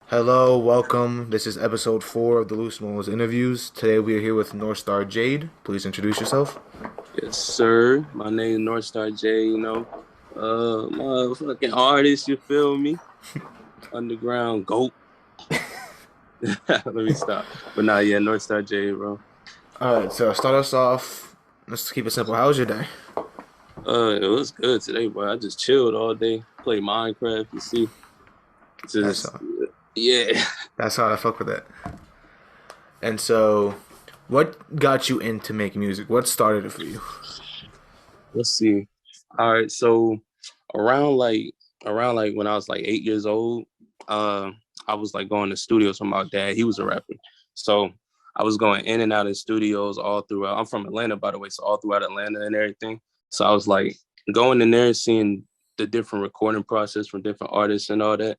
Hello, welcome. This is episode 4 of the Loose Moles interviews. Today we are here with NorthStarJade. Please introduce yourself. Yes, sir. My name is NorthStarJade, motherfucking artist, you feel me? Underground GOAT. Let me stop. But nah, yeah, NorthStarJade, bro. Alright, so start us off. Let's keep it simple. How was your day? It was good today, bro. I just chilled all day, played Minecraft, you see. That's Just, all. yeah. That's how I fuck with it. And so, what got you into making music? What started it for you? Let's see. All right, so around like around like when I was like 8 years old, uh, I was like going to studios with my dad. He was a rapper, so I was going in and out of studios all throughout. I'm from Atlanta, by the way, so all throughout Atlanta and everything. So I was like going in there, seeing the different recording process from different artists and all that.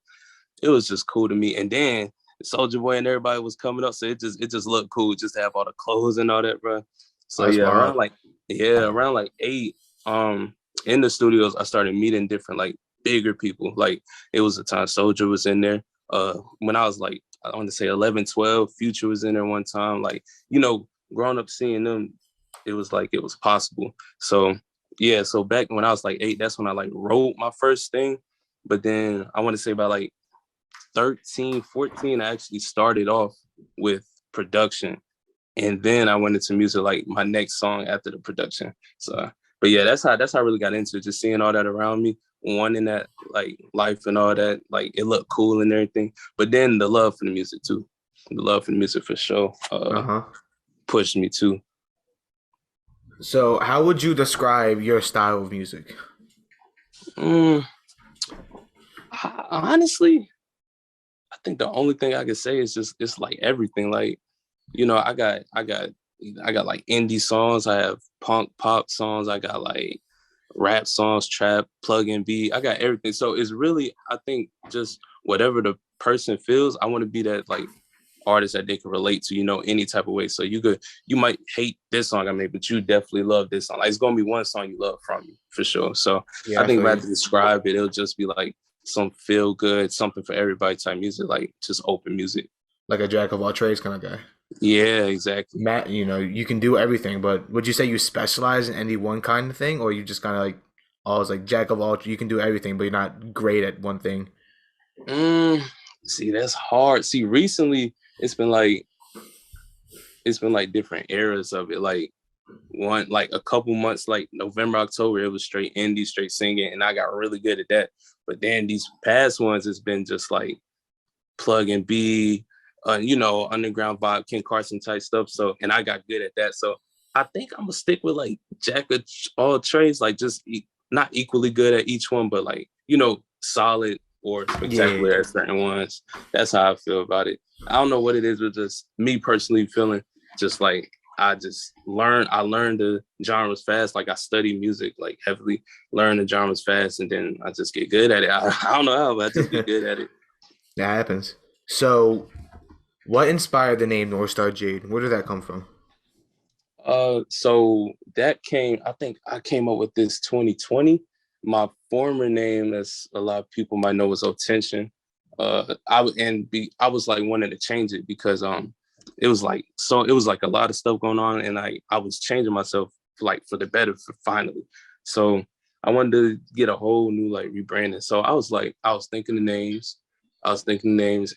It was just cool to me. And then Soldier Boy and everybody was coming up, so it just looked cool just to have all the clothes and all that, bro. Oh, So that's yeah, wild. around like 8, in the studios, I started meeting different like bigger people. Like it was a time Soldier was in there. When I was like, I want to say 11, 12, Future was in there one time. Like, growing up seeing them, it was like it was possible. So yeah, so back when I was like 8, that's when I like wrote my first thing. But then I want to say about like 13, 14, I actually started off with production. And then I went into music like my next song after the production. So, but yeah, that's how I really got into it, just seeing all that around me, wanting that like life and all that. Like it looked cool and everything. But then the love for the music too. The love for the music for sure Uh-huh. pushed me too. So, how would you describe your style of music? Mm, honestly, I think the only thing I could say is just it's like everything. Like, I got like indie songs. I have punk pop songs. I got like rap songs, trap, plug and beat. I got everything. So it's really, I think, just whatever the person feels. I want to be that like artist that they can relate to, any type of way. So you might hate this song I made, but you definitely love this song. Like it's gonna be one song you love from me for sure. So Yeah, I I think feel if I had you. to describe it, it'll just be like some feel good, something for everybody type music, like just open music. Like a jack of all trades kind of guy. Yeah, exactly. Matt, you can do everything, but would you say you specialize in any one kind of thing, or you just kind of like always like jack of all, you can do everything, but you're not great at one thing? Mm, see, that's hard. See, recently it's been like different eras of it. Like a couple months, like November, October, it was straight indie, straight singing, and I got really good at that. But then these past ones, it's been just like plug and be, underground vibe, Ken Carson type stuff. So, and I got good at that. So, I think I'm gonna stick with like jack of all trades, like just not equally good at each one, but like solid or Yeah, spectacular at certain ones. That's how I feel about it. I don't know what it is, but just me personally feeling just like I learned the genres fast. Like I study music like heavily, learn the genres fast, and then I just get good at it. I don't know how, but I just get good at it. that happens. So, what inspired the name North Star Jade? Where did that come from? So that came, I think I came up with this 2020. My former name, as a lot of people might know, was Attention. I was like wanting to change it because it was like a lot of stuff going on, and I was changing myself like for the better for finally. So I wanted to get a whole new like rebranding. So I was thinking the names,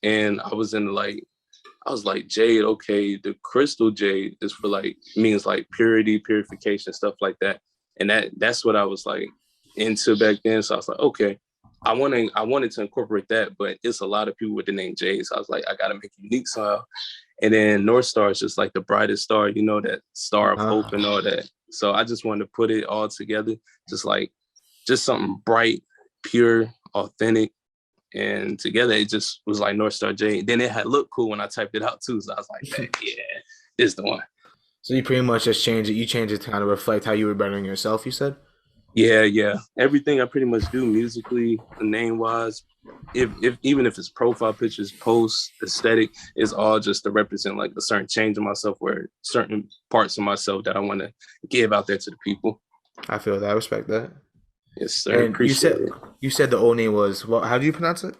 and I was like, jade, okay, the crystal jade is for like means like purity, purification, stuff like that. And that's what I was like into back then. So I was like, okay, I wanted to incorporate that, but it's a lot of people with the name Jade. So I was like, I gotta make a unique sound. And then North Star is just like the brightest star, that star of hope Uh-huh. and all that. So I just wanted to put it all together, just like just something bright, pure, authentic, and together it just was like North Star J. Then it had looked cool when I typed it out too. So I was like, hey, yeah, this is the one. So you pretty much just changed it. You changed it to kind of reflect how you were bettering yourself. You said. Yeah, yeah. Everything I pretty much do musically, name wise, if even if it's profile pictures, posts, aesthetic, is all just to represent like a certain change in myself, where certain parts of myself that I want to give out there to the people. I feel that. I respect that. Yes, sir. And you Appreciate said it. you said the old name was, well, how do you pronounce it?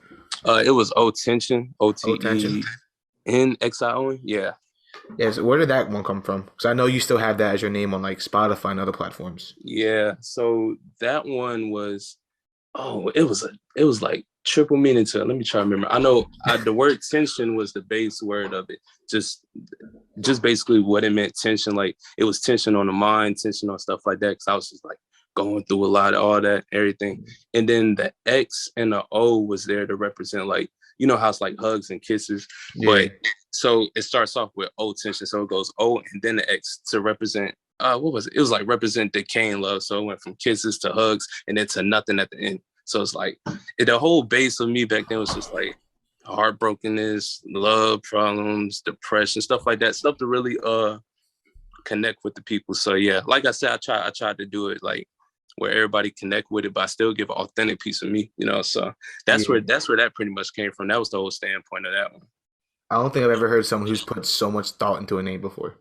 It was O Tension, O Oh, T tension. E N X I O N. Yeah, Yes. Where did that one come from? Because I know you still have that as your name on like Spotify and other platforms. yeah. So that one was it was like triple meaning to it. Let me try to remember. I know the word tension was the base word of it. Just just basically what it meant tension. Like it was tension on the mind, tension on stuff like that. Cause I was just like going through a lot of all that, everything. And then the X and the O was there to represent like, you know how it's like hugs and kisses. Yeah. But so it starts off with O tension. So it goes O and then the X to represent what was it? It was like represent decaying love. So it went from kisses to hugs and then to nothing at the end. So it's like the whole base of me back then was just like heartbrokenness, love problems, depression, stuff like that. Stuff to really connect with the people. So yeah, like I said, I tried to do it like where everybody connect with it, but I still give an authentic piece of me, you know. So Yeah. that's where that pretty much came from. That was the whole standpoint of that one. I don't think I've ever heard someone who's put so much thought into a name before.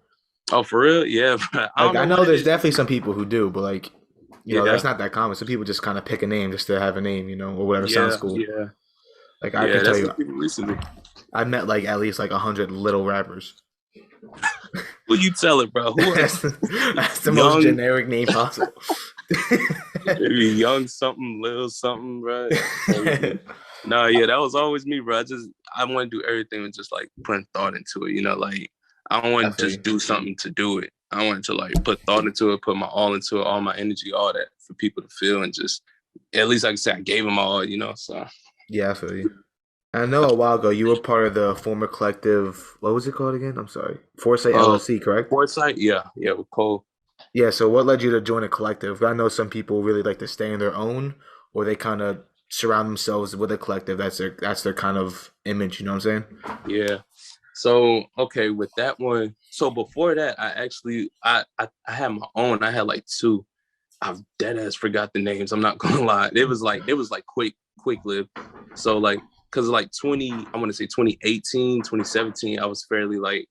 Oh, for real? Yeah, I Like don't I know what know it there's is. definitely some people who do, but like that's Yeah, not that common. Some people just kind of pick a name just to have a name, or whatever sounds yeah, cool. yeah, Like I yeah. could tell That's you, what people recently. I met like at least like 100 little rappers. Who you tell it, bro? Who are That's the most young? generic name possible. Maybe young something, little something, bro. That's crazy. No, yeah, that was always me, bro. I want to do everything with just like putting thought into it. You know, like I don't I want to feel just you. do something to do it. I want to like put thought into it, put my all into it, all my energy, all that for people to feel and just at least like I said, I gave them all. You know, so Yeah, I feel you. I know a while ago you were part of the former collective. What was it called again? I'm sorry. Foresight uh, LLC, correct? foresight, yeah, yeah, with Cole. Yeah. So what led you to join a collective? I know some people really like to stay in their own, or they kind of surround themselves with a collective. That's their kind of image. You know what I'm saying? Yeah. So okay, with that one. So before that, I actually I had my own. I had like two. I've dead ass forgot the names. I'm not gonna lie. It was like quick live. So like because like 20, I want to say 2018, 2017, I was fairly like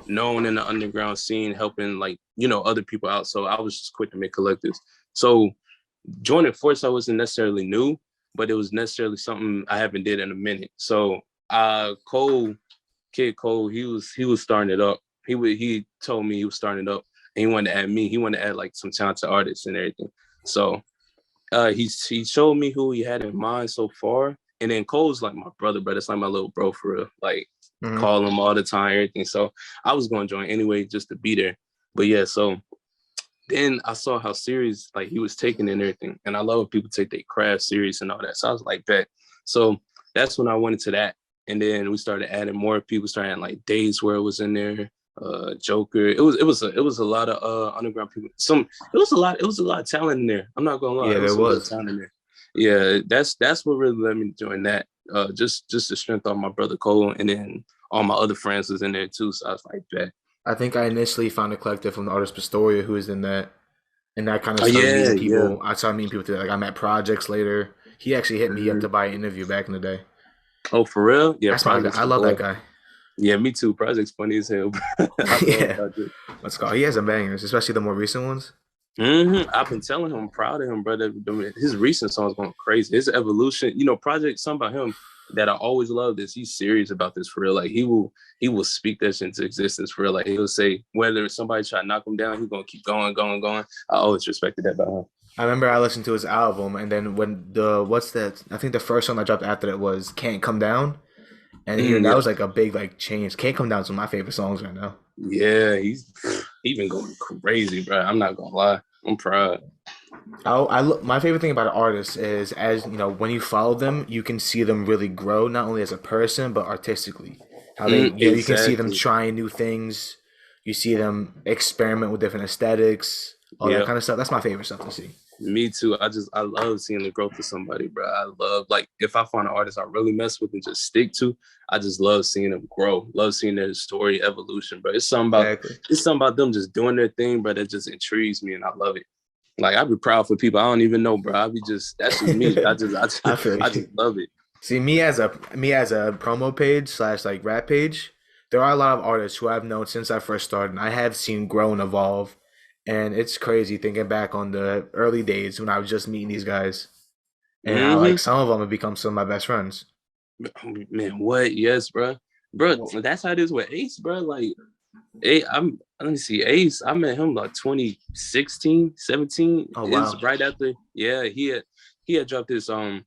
known in the underground scene, helping like, you know, other people out. So I was just quick to make collectives. So joining Force I wasn't necessarily new, but it was necessarily something I haven't did in a minute. So Cole, Kid Cole, he was starting it up. He told me he was starting it up and he wanted to add me. He wanted to add like some talented artists and everything. So he showed me who he had in mind so far. And then Cole's like my brother, but it's like my little bro for real. Like Hmm. call him all the time, everything. So I was going to join anyway just to be there. But yeah, so then I saw how serious like he was taking and everything. And I love when people take their craft serious and all that. So I was like, bet. So that's when I went into that. And then we started adding more people, started adding like Days where it was in there, Joker. It was a lot of underground people. It was a lot of talent in there. I'm not gonna lie. Yeah, It there was some good was. talent in there. Yeah, that's what really let me join that. Just the strength of my brother Cole and then all my other friends was in there too. So I was like, bet. I think I initially found a collective from the artist Pistoria who was in that, and I kind of Oh started yeah, meeting yeah. people. I started meeting people through like I met Projects later. He actually hit me up to Mhm. buy an interview back in the day. Oh, for real? Yeah, That's my guy. Project's I the love that boy. guy. Yeah, me too. Project's funny as hell. I love Yeah, Project. let's go. He has some bangers, especially the more recent ones. I've been telling him, I'm proud of him, brother. His recent songs going crazy. His evolution, you know, Project. Something about him that I always loved is he's serious about this for real. Like he will speak this into existence for real. Like he'll say whether somebody try to knock him down, he's gonna keep going, going, going. I always respected that about him. I remember I listened to his album, and then when the what's that? I think the first song I dropped after that was "Can't Come Down," and that Yeah, was like a big like change. "Can't Come Down" is one of my favorite songs right now. yeah, he been going crazy, bro. I'm not gonna lie. I'm proud. My favorite thing about an artist is, as you know, when you follow them, you can see them really grow, not only as a person but artistically. How they, you can see them Exactly. trying new things. You see them experiment with different aesthetics, all that Yeah. kind of stuff. That's my favorite stuff to see. Me too. I love seeing the growth of somebody, bro. I love like if I find an artist I really mess with and just stick to, I just love seeing them grow. Love seeing their story evolution, bro. Exactly. It's something about them just doing their thing, bro. That just intrigues me and I love it. Like I'd be proud for people I don't even know, bro. I be just that's just me. I feel I just you. love it. See, me as a promo page slash like rap page, there are a lot of artists who I've known since I first started. And I have seen grow and evolve, and it's crazy thinking back on the early days when I was just meeting these guys, and how like Hmm. some of them have become some of my best friends. Man, what? Yes, bro. That's how it is with Ace, bro. Like, let me see, Ace. I met him like 2016, 17. Oh Is wow. right after. Yeah, he had dropped this. I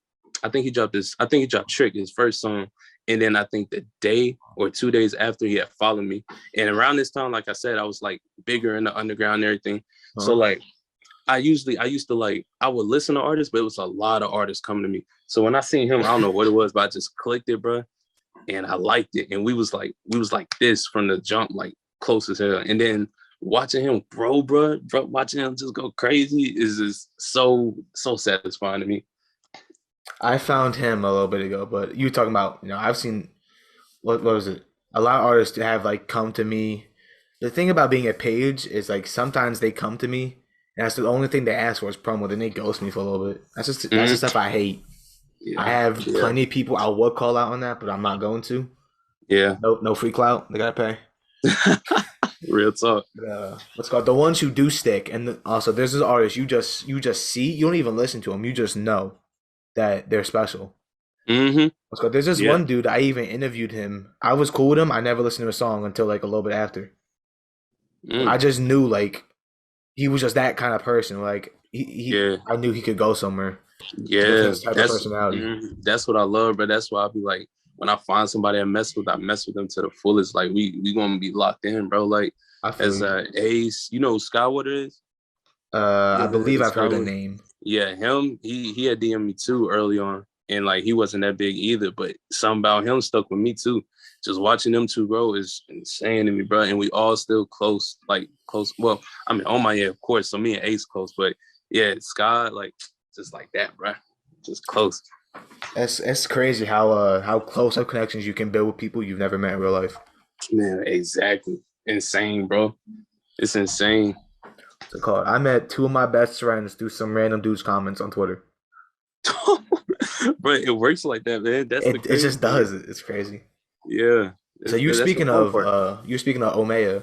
think he dropped Trick, his first song, and then I think the day or 2 days after he had followed me, and around this time, like I said, I was like bigger in the underground and everything. So Huh? like I used to like, I would listen to artists, but it was a lot of artists coming to me. So when I seen him, I don't know what it was, but I just clicked it, bro, and I liked it. And we was like this from the jump, like close as hell. And then watching him grow, bro, watching him just go crazy is just so satisfying to me. I found him a little bit ago, but you were talking about, I've seen what was it? A lot of artists have like come to me. The thing about being a page is like sometimes they come to me and that's the only thing they ask for is promo, then they ghost me for a little bit. That's the Mm-hmm. stuff I hate. I Yeah, have yeah, plenty of people I would call out on that, but I'm not going to. yeah. No, no free clout. They gotta pay. Real talk. What's called the ones who do stick, and also there's this artist you just see, you don't even listen to them, you just know that they're special. Mm-hmm. What's called there's this Yeah. one dude I even interviewed him. I was cool with him. I never listened to a song until like a little bit after. But Mm. I just knew like he was just that kind of person. Like he Yeah. I knew he could go somewhere with Yeah, his type of personality. that's what I love, but that's why I be like, when I find somebody I mess with them to the fullest. Like we gonna be locked in, bro. Like I feel as you. Ace, you know who Skywater is? You I ever heard believe of I've heard the Skywater? name. Yeah, him. He had DM me too early on, and like he wasn't that big either, but something about him stuck with me too. Just watching them two grow is insane to me, bro. And we all still close, like close. Well, I mean, on my yeah, of course. So me and Ace close, but yeah, Sky, like just like that, bro. Just close. It's crazy how close of connections you can build with people you've never met in real life. Man, exactly. Insane, bro. It's insane. So called. I met two of my best friends through some random dude's comments on Twitter. But it works like that, man. That's the It crazy just thing. does. It's crazy. Yeah. So you That's the speaking fun of part. Omea.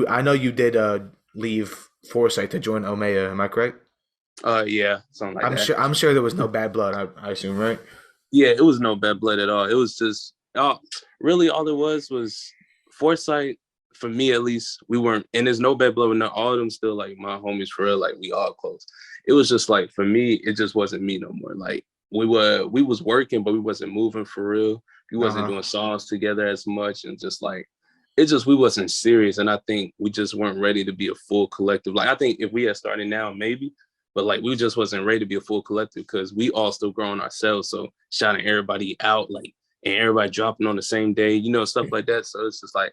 I know you did leave Foresight to join Omea. Am I correct? Yeah, something like that. I'm sure there was no bad blood. I assume, right? Yeah, it was no bad blood at all. It was just really all it was foresight. For me at least, we weren't, and there's no bad blood with all of them still like my homies for real, like we all close. It was just like for me, it just wasn't me no more. Like we was working, but we wasn't moving for real. We Uh wasn't huh. doing songs together as much, and just like it just we wasn't serious. And I think we just weren't ready to be a full collective. Like I think if we had started now, maybe, but like we just wasn't ready to be a full collective because we all still growing ourselves. So shouting everybody out, like, and everybody dropping on the same day, stuff like that. So it's just like,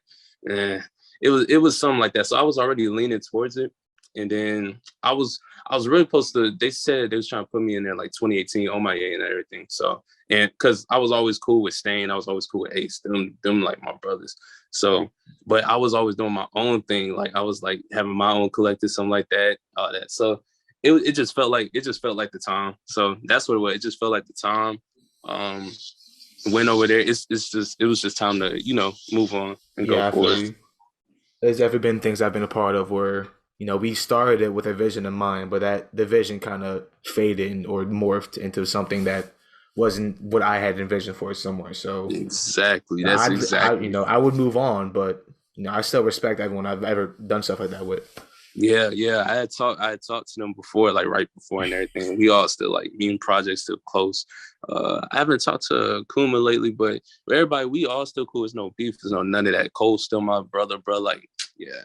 eh, it was something like that. So I was already leaning towards it, and then I was really supposed to. They said they was trying to put me in there like 2018 on my A and everything. So and because I was always cool with Stain, I was always cool with Ace, them like my brothers. So, but I was always doing my own thing. Like I was like having my own collective, something like that, all that. So it just felt like the time. So that's what it was. It just felt like the time. Um, went over there. It was just time to move on and go Yeah, I feel forward. you. There's ever been things I've been a part of where we started it with a vision in mind, but that the vision kind of faded or morphed into something that wasn't what I had envisioned for it somewhere. So Exactly. That's exactly. I would move on, but I still respect everyone I've ever done stuff like that with. Yeah, yeah. I had talked to them before, like right before and everything. We all still like me and projects still close. I haven't talked to Kuma lately, but everybody, we all still cool. There's no beef. There's no none of that. Cole's still my brother, bro. Like, yeah,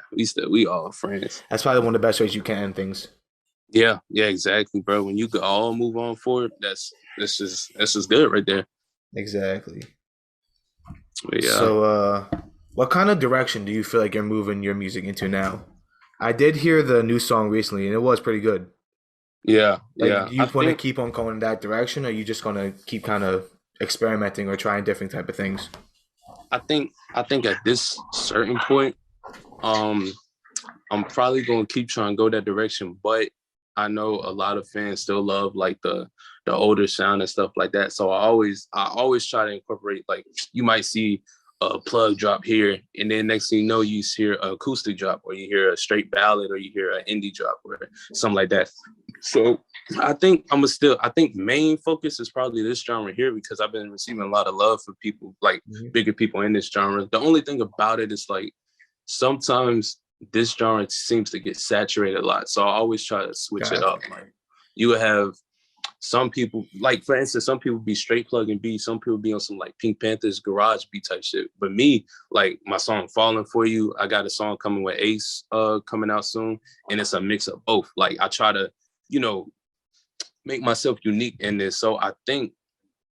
we all friends. That's probably one of the best ways you can end things. Yeah, yeah, exactly, bro. When you could all move on forward, that's just good right there. Exactly. But yeah, So, what kind of direction do you feel like you're moving your music into now? I did hear the new song recently, and it was pretty good. yeah, Like, yeah. do you want to keep on going in that direction, or are you just gonna keep kind of experimenting or trying different type of things? I think at this certain point, um, I'm probably gonna keep trying to go that direction, but I know a lot of fans still love like the older sound and stuff like that. So I always try to incorporate, like, you might see a plug drop here, and then next thing you know, you hear an acoustic drop, or you hear a straight ballad, or you hear an indie drop, or something like that. So I think main focus is probably this genre here because I've been receiving a lot of love for people like Mhm. bigger people in this genre. The only thing about it is like sometimes this genre seems to get saturated a lot. So I always try to switch it Gotcha. up. Like you would have some people, like for instance, some people be straight plug and beat, some people be on some like Pink Panthers garage beat type shit. But me, like my song Falling For You, I got a song coming with Ace coming out soon, and it's a mix of both. Like I try to, you know, make myself unique in this. So I think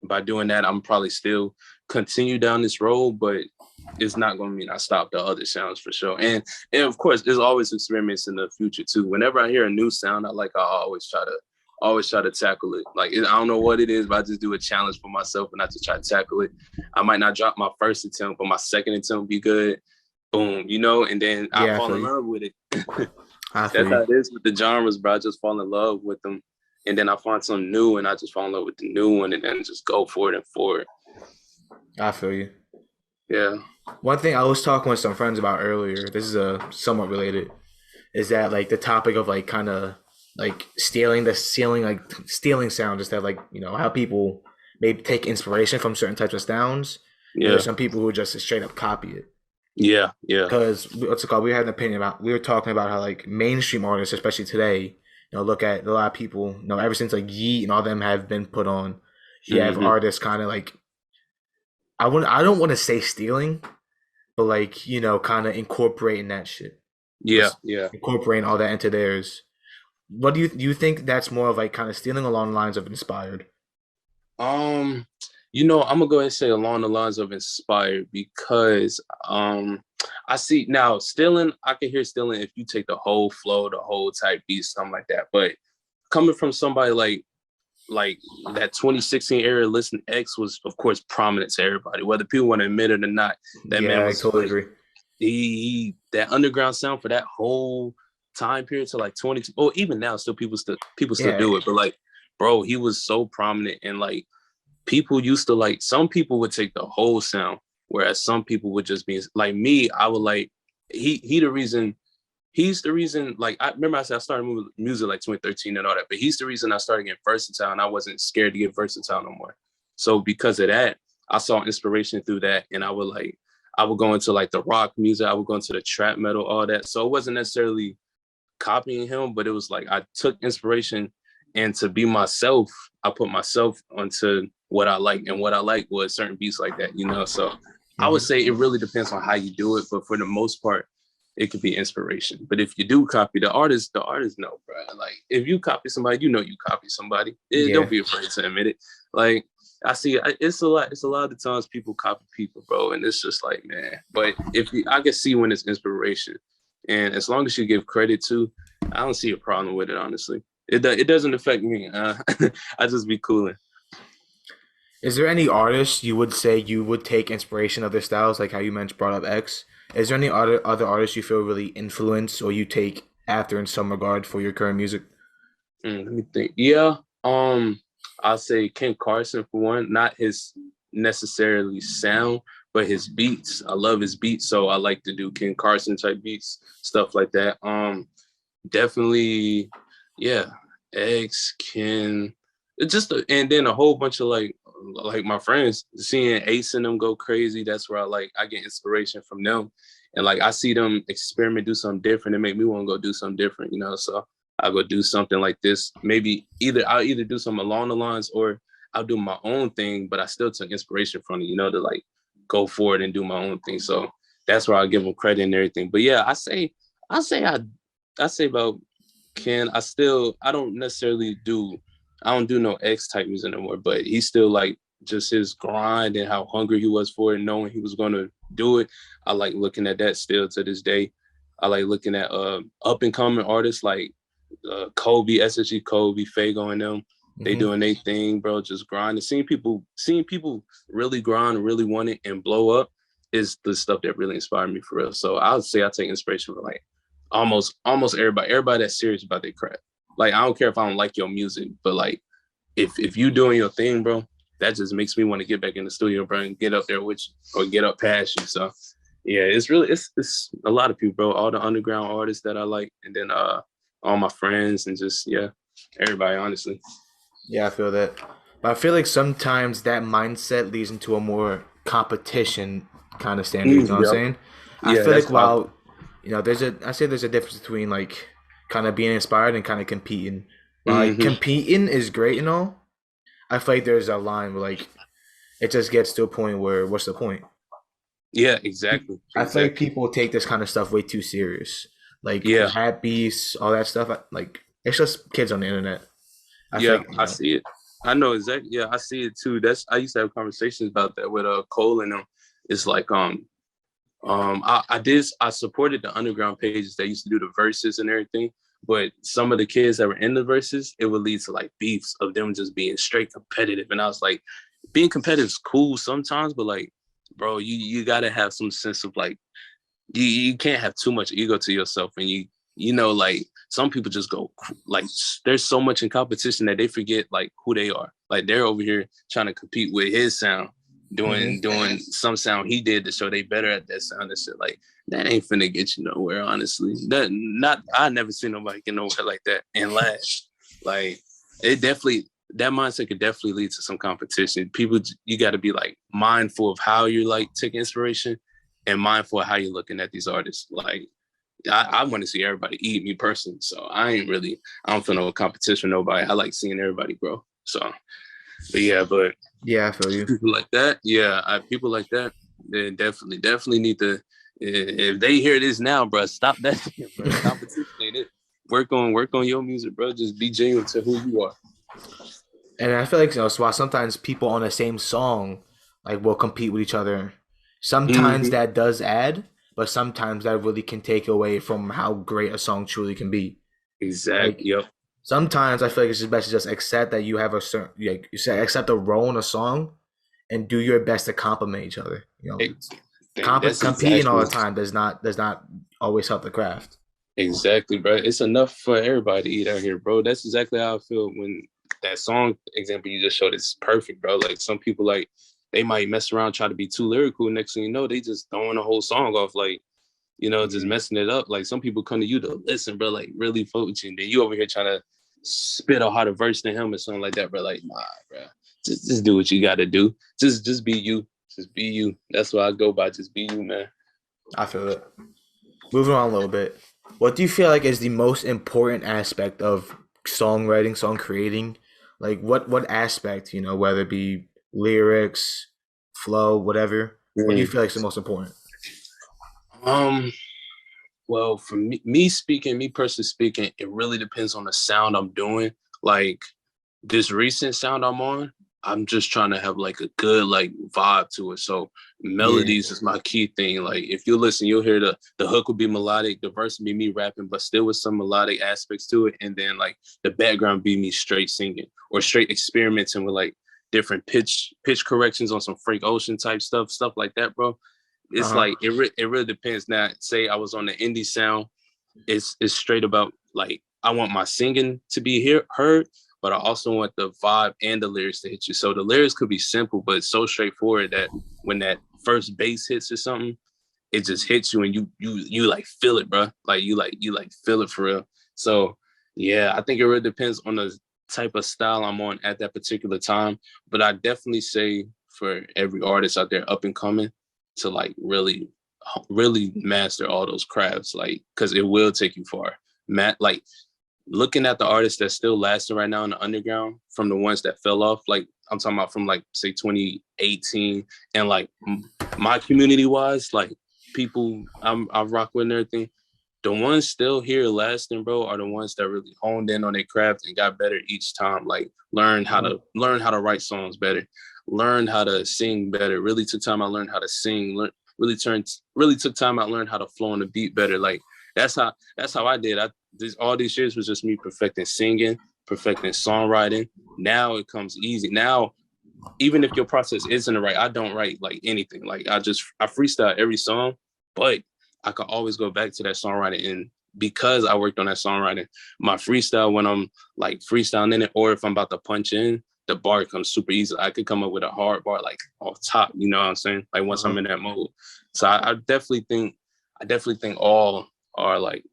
by doing that, I'm probably still continue down this road, but it's not going to mean I stop the other sounds for sure. And of course, there's always experiments in the future too. Whenever I hear a new sound, I always try to tackle it. Like I don't know what it is, but I just do a challenge for myself and I just try to tackle it. I might not drop my first attempt, but my second attempt be good. Boom, and then I Yeah, I fall feel in you. love with it. I feel That's you. how it is with the genres, bro. I just fall in love with them. And then I find something new and I just fall in love with the new one and then just go for it and for it. I feel you. Yeah. One thing I was talking with some friends about earlier, this is a somewhat related, is that like the topic of like kind of like stealing sound, is that like how people maybe take inspiration from certain types of sounds, and there's Yeah. some people who just straight up copy it. Yeah. Yeah. Because what's it called? We had an opinion about. We were talking about how like mainstream artists, especially today, look at a lot of people. Ever since like Yeet and all them have been put on, you have Hmm. artists kind of like I don't want to say stealing, but like kind of incorporating that shit, Yeah. just Yeah. incorporating all that into theirs. What do you think that's more of like kind of stealing along the lines of inspired? Um, I'm gonna go ahead and say along the lines of inspired because I see now stealing, I can hear stealing if you take the whole flow, the whole type beat, something like that. But coming from somebody like that 2016 era, Listen X was of course prominent to everybody, whether people want to admit it or not. That man Yeah, I was totally like agree. he that underground sound for that whole time period to like 20, or even now still people still Yeah, do it. But like, bro, he was so prominent and like people used to like some people would take the whole sound, whereas some people would just be like me. I would like he the reason he's the reason. Like I remember I said I started music like 2013 and all that, but he's the reason I started getting versatile and I wasn't scared to get versatile no more. So because of that, I saw inspiration through that, and I would go into like the rock music, I would go into the trap metal, all that. So it wasn't necessarily copying him, but it was like I took inspiration and to be myself, I put myself onto what I like. And what I like was certain beats like that. So I would hmm say it really depends on how you do it, but for the most part, it could be inspiration. But if you do copy the artist know, bro. Like if you copy somebody, you copy somebody. Don't yeah. be afraid to admit it. Like I see, it's a lot of times people copy people, bro, and it's just like, man. But I can see when it's inspiration, and as long as you give credit to, I don't see a problem with it. Honestly, it doesn't affect me. I just be cooling. Is there any artist you would say you would take inspiration of their styles, like how you mentioned brought up X? Is there any other artists you feel really influence or you take after in some regard for your current music? Let me think. Yeah, I'll say Ken Carson for one. Not his necessarily sound, but his beats. I love his beats, so I like to do Ken Carson type beats, stuff like that. Definitely, yeah. X, Ken, and then a whole bunch of like my friends seeing Ace and them go crazy. That's where I get inspiration from them, and like I see them experiment, do something different, and make me want to go do something different. So I'll go do something like this. Maybe I'll either do something along the lines or I'll do my own thing, but I still took inspiration from it, to like go forward and do my own thing. So that's where I give them credit and everything. But yeah, I say I say about Ken. I don't do no X type music anymore, but he's still like just his grind and how hungry he was for it, knowing he was gonna do it. I like looking at that still to this day. I like looking at up and coming artists like Kobe, SSG Kobe, Fago and them. They hmm doing their thing, bro, just grinding. Seeing people really grind, really want it and blow up is the stuff that really inspired me for real. So I would say I take inspiration from like almost everybody that's serious about their craft. Like I don't care if I don't like your music, but like if you doing your thing, bro, that just makes me want to get back in the studio, bro, and get up there with you or get up past you. So yeah, it's a lot of people, bro. All the underground artists that I like, and then all my friends, and just yeah. Everybody, honestly. Yeah, I feel that. But I feel like sometimes that mindset leads into a more competition kind of standard. You know what I'm Yep. saying? I Yeah, feel that's like how. while I say there's a difference between like kind of being inspired and kind of competing. While like Hmm. competing is great and all, I feel like there's a line where like it just gets to a point where what's the point? Yeah, exactly, I feel like exactly. people take this kind of stuff way too serious. Like Yeah, rap beats, all that stuff. Like it's just kids on the internet. I feel yeah, like I see it. I know exactly. Yeah, I see it too. That's I used to have conversations about that with Cole and them. It's like I supported the underground pages that used to do the verses and everything, but some of the kids that were in the verses, it would lead to like beefs of them just being straight competitive. And I was like, being competitive is cool sometimes, but like, bro, you gotta have some sense of like you can't have too much ego to yourself, and like some people just go like there's so much in competition that they forget like who they are. Like they're over here trying to compete with his sound, doing Mhm. doing some sound he did to show they better at that sound and shit. Like that ain't finna get you nowhere, honestly. That not I never seen nobody get nowhere like that and last. Like it definitely that mindset could definitely lead to some competition. People, you got to be like mindful of how you like take inspiration and mindful of how you're looking at these artists. Like I want to see everybody eat, me personally. So I don't feel no competition with nobody. I like seeing everybody grow. So, but yeah, but Yeah, I feel you. people like that, yeah, people like that, they definitely need to. If they hear this now, bro, stop that shit, bro. Competition ain't it. Work on your music, bro. Just be genuine to who you are. And I feel like so while sometimes people on the same song like will compete with each other, sometimes Mm-hmm. that does add, but sometimes that really can take away from how great a song truly can be. Exactly. Like Yep. sometimes I feel like it's just best to just accept that you have a certain like you say accept a role in a song and do your best to compliment each other. That's Competing all exactly the time does not always help the craft. Exactly, bro. It's enough for everybody to eat out here, bro. That's exactly how I feel when that song example you just showed is perfect, bro. Like some people like they might mess around, try to be too lyrical. Next thing you know, they just throwing the whole song off, like, just Mhm. messing it up. Like some people come to you to listen, bro, like really focusing. And then you over here trying to spit a harder verse than him or something like that, bro. Like, nah, bro. Just do what you gotta do. Just be you. Just be you. That's what I go by. Just be you, man. I feel it. Moving on a little bit. What do you feel like is the most important aspect of songwriting, song creating? Like what aspect, whether it be lyrics, flow, whatever. What do you Mm. feel like is the most important? Um, Well, for me speaking, me personally speaking, it really depends on the sound I'm doing. Like this recent sound I'm on, I'm just trying to have like a good like vibe to it. So Yeah. melodies is my key thing. Like if you listen, you'll hear the hook will be melodic, the verse will be me rapping, but still with some melodic aspects to it. And then like the background be me straight singing or straight experimenting with like different pitch corrections on some Frank Ocean type stuff like that, bro. It's Uh-huh. like it really depends. Now, say I was on the indie sound, it's straight about like I want my singing to be heard, but I also want the vibe and the lyrics to hit you. So the lyrics could be simple, but it's so straightforward that when that first bass hits or something, it just hits you and you like feel it, bro. Like you feel it for real. So yeah, I think it really depends on the type of style I'm on at that particular time. But I definitely say for every artist out there up and coming to like really master all those crafts, like because it will take you far. Like looking at the artists that's still lasting right now in the underground from the ones that fell off, like I'm talking about from like say 2018 and like my community wise, like people I rock with and everything. The ones still here lasting, bro, are the ones that really honed in on their craft and got better each time. Like learn how to write songs better, learn how to sing better. Really took time I learned how to sing. Really took time I learned how to flow on the beat better. Like that's how I did. All these years was just me perfecting singing, perfecting songwriting. Now it comes easy. Now even if your process isn't right, I don't write like anything. Like I freestyle every song, but I can always go back to that songwriting. And because I worked on that songwriting, my freestyle when I'm like freestyling in it, or if I'm about to punch in, the bar comes super easy. I could come up with a hard bar like off top, you know what I'm saying? Like once I'm Uh-huh. in that mode. So I definitely think all are like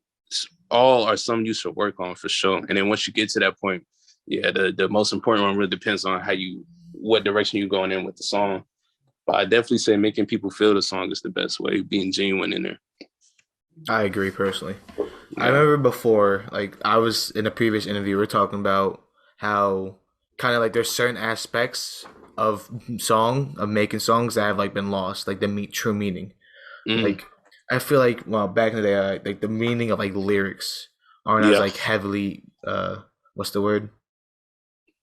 all are some you should work on for sure. And then once you get to that point, yeah, the most important one really depends on what direction you're going in with the song. But I definitely say making people feel the song is the best way, being genuine in there. I agree personally. I Yeah. remember before, like I was in a previous interview, we are talking about how kind of like there's certain aspects of making songs that have like been lost, like the true meaning. Mm, Like I feel like well back in the day, like the meaning of like lyrics aren't as yeah. like heavily what's the word?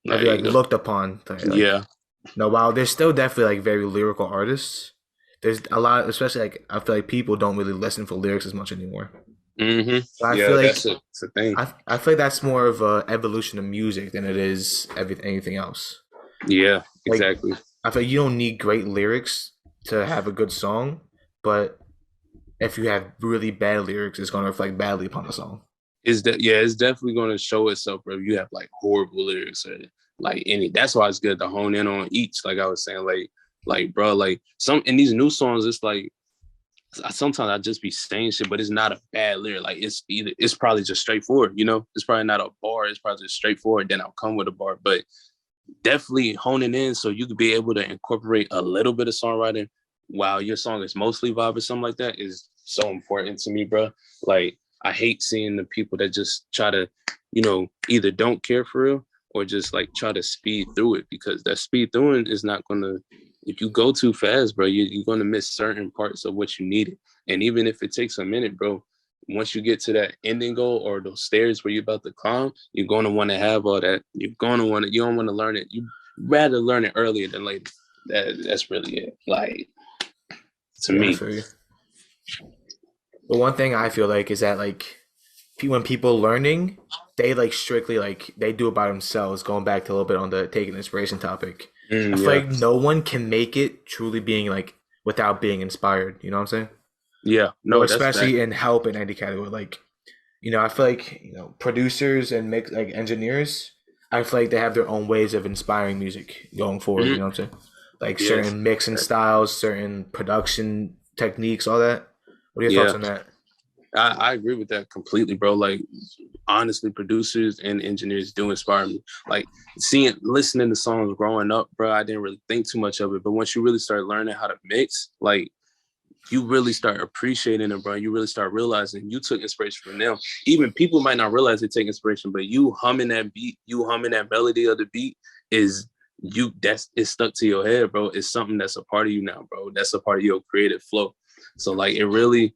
Heavily like Like, looked upon. Like yeah. no, while there's still definitely like very lyrical artists. There's a lot, especially like I feel like people don't really listen for lyrics as much anymore. But I feel Yeah, like that's a thing. I feel like that's more of a evolution of music than it is anything else. Yeah, Like exactly. I feel like you don't need great lyrics to have a good song, but if you have really bad lyrics, it's gonna reflect badly upon the song. It's definitely going to show itself, bro. You have like horrible lyrics or like any. That's why it's good to hone in on each. Like I was saying, like bro, like some in these new songs, it's like sometimes I just be saying shit, but it's not a bad lyric. Like it's probably just straightforward. You know, it's probably not a bar. It's probably just straightforward. Then I'll come with a bar, but definitely honing in so you could be able to incorporate a little bit of songwriting while your song is mostly vibe or something like that is so important to me, bro. Like I hate seeing the people that just try to, either don't care for real or just like try to speed through it, because that speed through it is not gonna. If you go too fast, bro, you're gonna miss certain parts of what you needed. And even if it takes a minute, bro, once you get to that ending goal or those stairs where you're about to climb, you're going to want to have all that. You're going to want to, you don't want to learn it. You rather learn it earlier than later. That's really it. Like, to Yeah, I me. feel you. But one thing I feel like is that like when people learning, they like strictly like they do it by themselves. Going back to a little bit on the taking inspiration topic, I feel Yeah. like no one can make it truly being like without being inspired. You know what I'm saying? Yeah. Or No, that's fact. especially in help in any category. Like I feel like producers and mix like engineers. I feel like they have their own ways of inspiring music going forward. You Mm-hmm. know what I'm saying? Like Yes. certain mixing styles, certain production techniques, all that. What are your thoughts Yeah. on that? I agree with that completely, bro. Like, honestly, producers and engineers do inspire me. Like, listening to songs growing up, bro, I didn't really think too much of it. But once you really start learning how to mix, like, you really start appreciating it, bro. You really start realizing you took inspiration from them. Even people might not realize they take inspiration, but you humming that beat, you humming that melody of the beat is it's stuck to your head, bro. It's something that's a part of you now, bro. That's a part of your creative flow. So like they really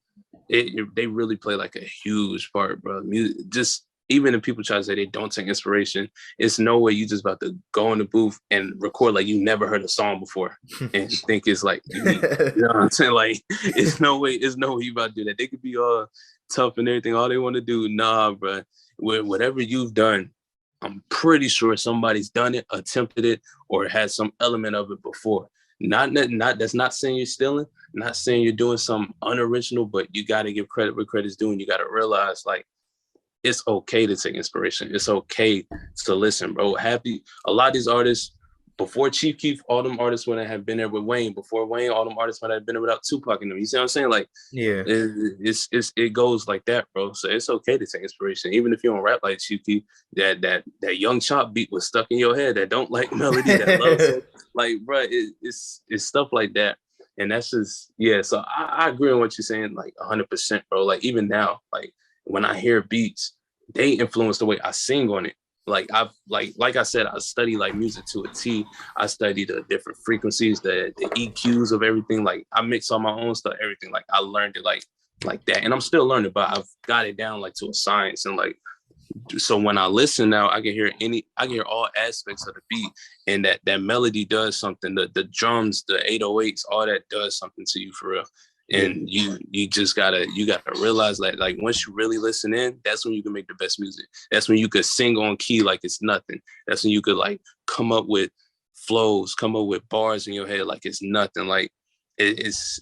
play like a huge part, bro. Music, just even if people try to say they don't take inspiration, it's no way you just about to go in the booth and record like you never heard a song before and think it's like unique. You know what I'm saying? Like it's no way you about to do that. They could be all tough and everything, all they want to do. Nah, bro. With whatever you've done, I'm pretty sure somebody's done it, attempted it, or had some element of it before. Not that's not saying you're stealing, not saying you're doing something unoriginal, but you got to give credit where credit's due, and you got to realize like it's okay to take inspiration. It's okay to listen, bro. A lot of these artists before Chief Keef, all them artists wouldn't have been there with Wayne. Before Wayne, all them artists might have been there without Tupac in them. You see what I'm saying? Like Yeah. it goes like that, bro. So it's okay to take inspiration, even if you don't rap like Chief Keef. That young chop beat was stuck in your head. That don't like melody. That loves it. Like, bro, it's stuff like that. And that's just So I agree on what you're saying, like 100%, bro. Like even now, like when I hear beats, they influence the way I sing on it. Like I've like I said, I study like music to a T. I study the different frequencies, the EQs of everything. Like I mix all my own stuff, everything. Like I learned it like that, and I'm still learning, but I've got it down like to a science. And like so when I listen now, I can hear all aspects of the beat, and that melody does something. The drums, the 808s, all that does something to you for real. Yeah. And you just gotta realize that like once you really listen in, that's when you can make the best music. That's when you could sing on key like it's nothing. That's when you could like come up with flows, come up with bars in your head like it's nothing. Like it's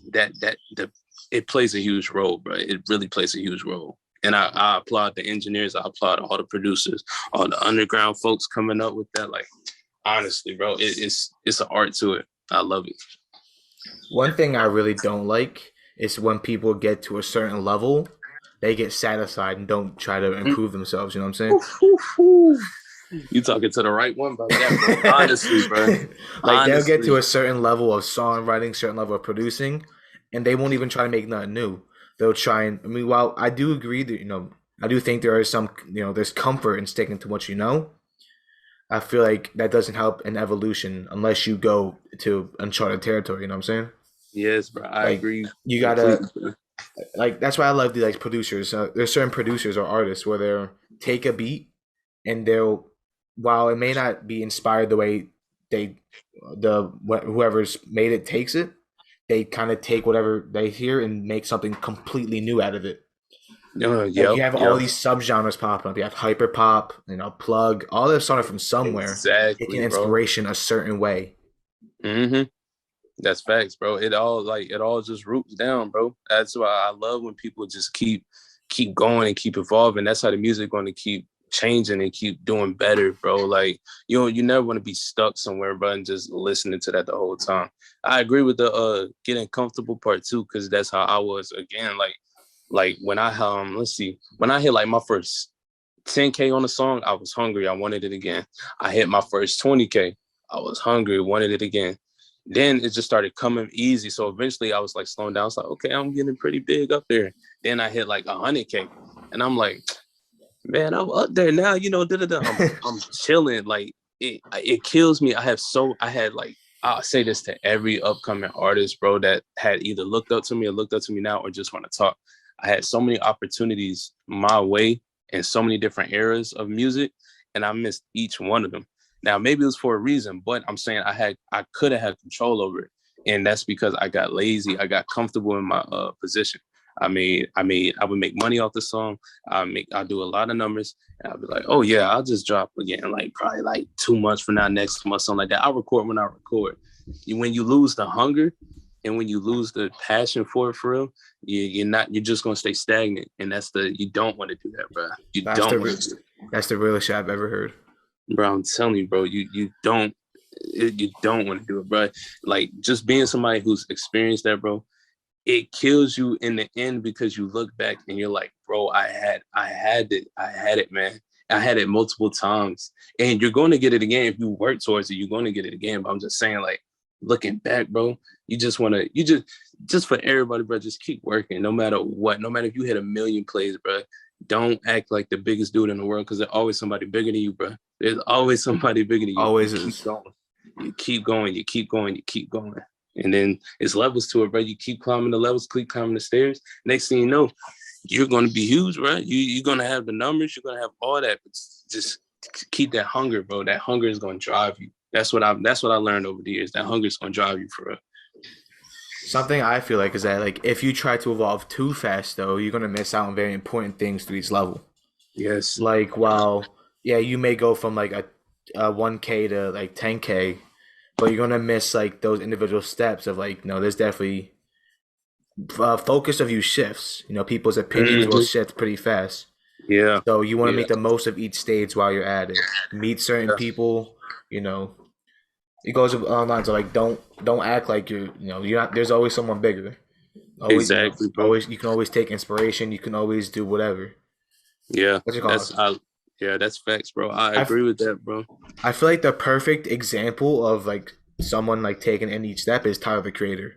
it plays a huge role, bro. It really plays a huge role. And I applaud the engineers. I applaud all the producers, all the underground folks coming up with that. Like honestly, bro, it's an art to it. I love it. One thing I really don't like is when people get to a certain level, they get satisfied and don't try to improve themselves. You know what I'm You talking to the right one about that, bro. Honestly, bro. saying? Like they'll get to Honestly. a certain level of songwriting, certain level of producing, and they won't even try to make nothing new. They'll try and I mean, while I do agree that I do think there is some there's comfort in sticking to what you know. I feel like that doesn't help in evolution unless you go to uncharted territory. You know what I'm saying? Yes, bro. I Like agree you gotta completely, bro. like that's why I love the like producers. There's certain producers or artists where they'll take a beat and they'll while it may not be inspired the way they whoever's made it takes it, they kind of take whatever they hear and make something completely new out of it. Like Yep, you have all yep. these subgenres popping up. You have hyper pop, plug. All of started from somewhere, taking Exactly, bro. inspiration a certain way. Hmm. That's facts, bro. It all just roots down, bro. That's why I love when people just keep going and keep evolving. That's how the music going to keep changing and keep doing better, bro. Like you never want to be stuck somewhere, bro, and just listening to that the whole time. I agree with the getting comfortable part too, because that's how I was again. Like when I let's see, when I hit like my first 10K on a song, I was hungry. I wanted it again. I hit my first 20K. I was hungry, wanted it again. Then it just started coming easy. So eventually I was like slowing down. I was like, okay, I'm getting pretty big up there. Then I hit like 100K. And I'm like, man, I'm up there now, da-da-da. I'm chilling. Like it kills me. I had like, I'll say this to every upcoming artist, bro, that had either looked up to me or looked up to me now or just want to talk. I had so many opportunities my way in so many different eras of music, and I missed each one of them. Now, maybe it was for a reason, but I'm saying I could have had control over it. And that's because I got lazy. I got comfortable in my position. I would make money off the song. I'll do a lot of numbers, and I'll be like, oh yeah, I'll just drop again, like probably like 2 months from now, next month, something like that. I'll record when I record. When you lose the hunger and when you lose the passion for real, you're just gonna stay stagnant, and you don't want to do that, bro. You That's don't the want to do that's the realest shit I've ever heard. it, bro. I'm telling you, bro. You don't want to do it, bro. Like just being somebody who's experienced that, bro, it kills you in the end because you look back and you're like, bro, I had it, man. I had it multiple times, and you're going to get it again if you work towards it. You're going to get it again. But I'm just saying, like, looking back, bro, you just want to, just for everybody, bro, just keep working, no matter what, no matter if you hit 1 million plays, bro. Don't act like the biggest dude in the world because there's always somebody bigger than you, bro. There's always somebody bigger than you. You Always keep is. going, you keep going, you keep going, you keep going. And then it's levels to it, bro. You keep climbing the levels, keep climbing the stairs. Next thing you know, you're going to be huge, right? You're going to have the numbers. You're going to have all that. But just keep that hunger, bro. That hunger is going to drive you. That's what I learned over the years. That hunger is going to drive you for real. Something I feel like is that like if you try to evolve too fast though, you're gonna miss out on very important things through each level. Yes. Like while yeah, you may go from like a 1K to like 10K, but you're gonna miss like those individual steps of like no, there's definitely focus of you shifts. People's opinions will Mm-hmm. shift pretty fast. Yeah. So you want to Yeah. make the most of each stage while you're at it. Meet certain Yeah. people. You know, it goes online. So like, don't act like you're not. There's always someone bigger. Always, Exactly, bro. always you can always take inspiration. You can always do whatever. Yeah. What you call That's it? I. Yeah, that's facts, bro. I I agree with that, bro. I feel like the perfect example of like someone like taking in each step is Tyler the Creator.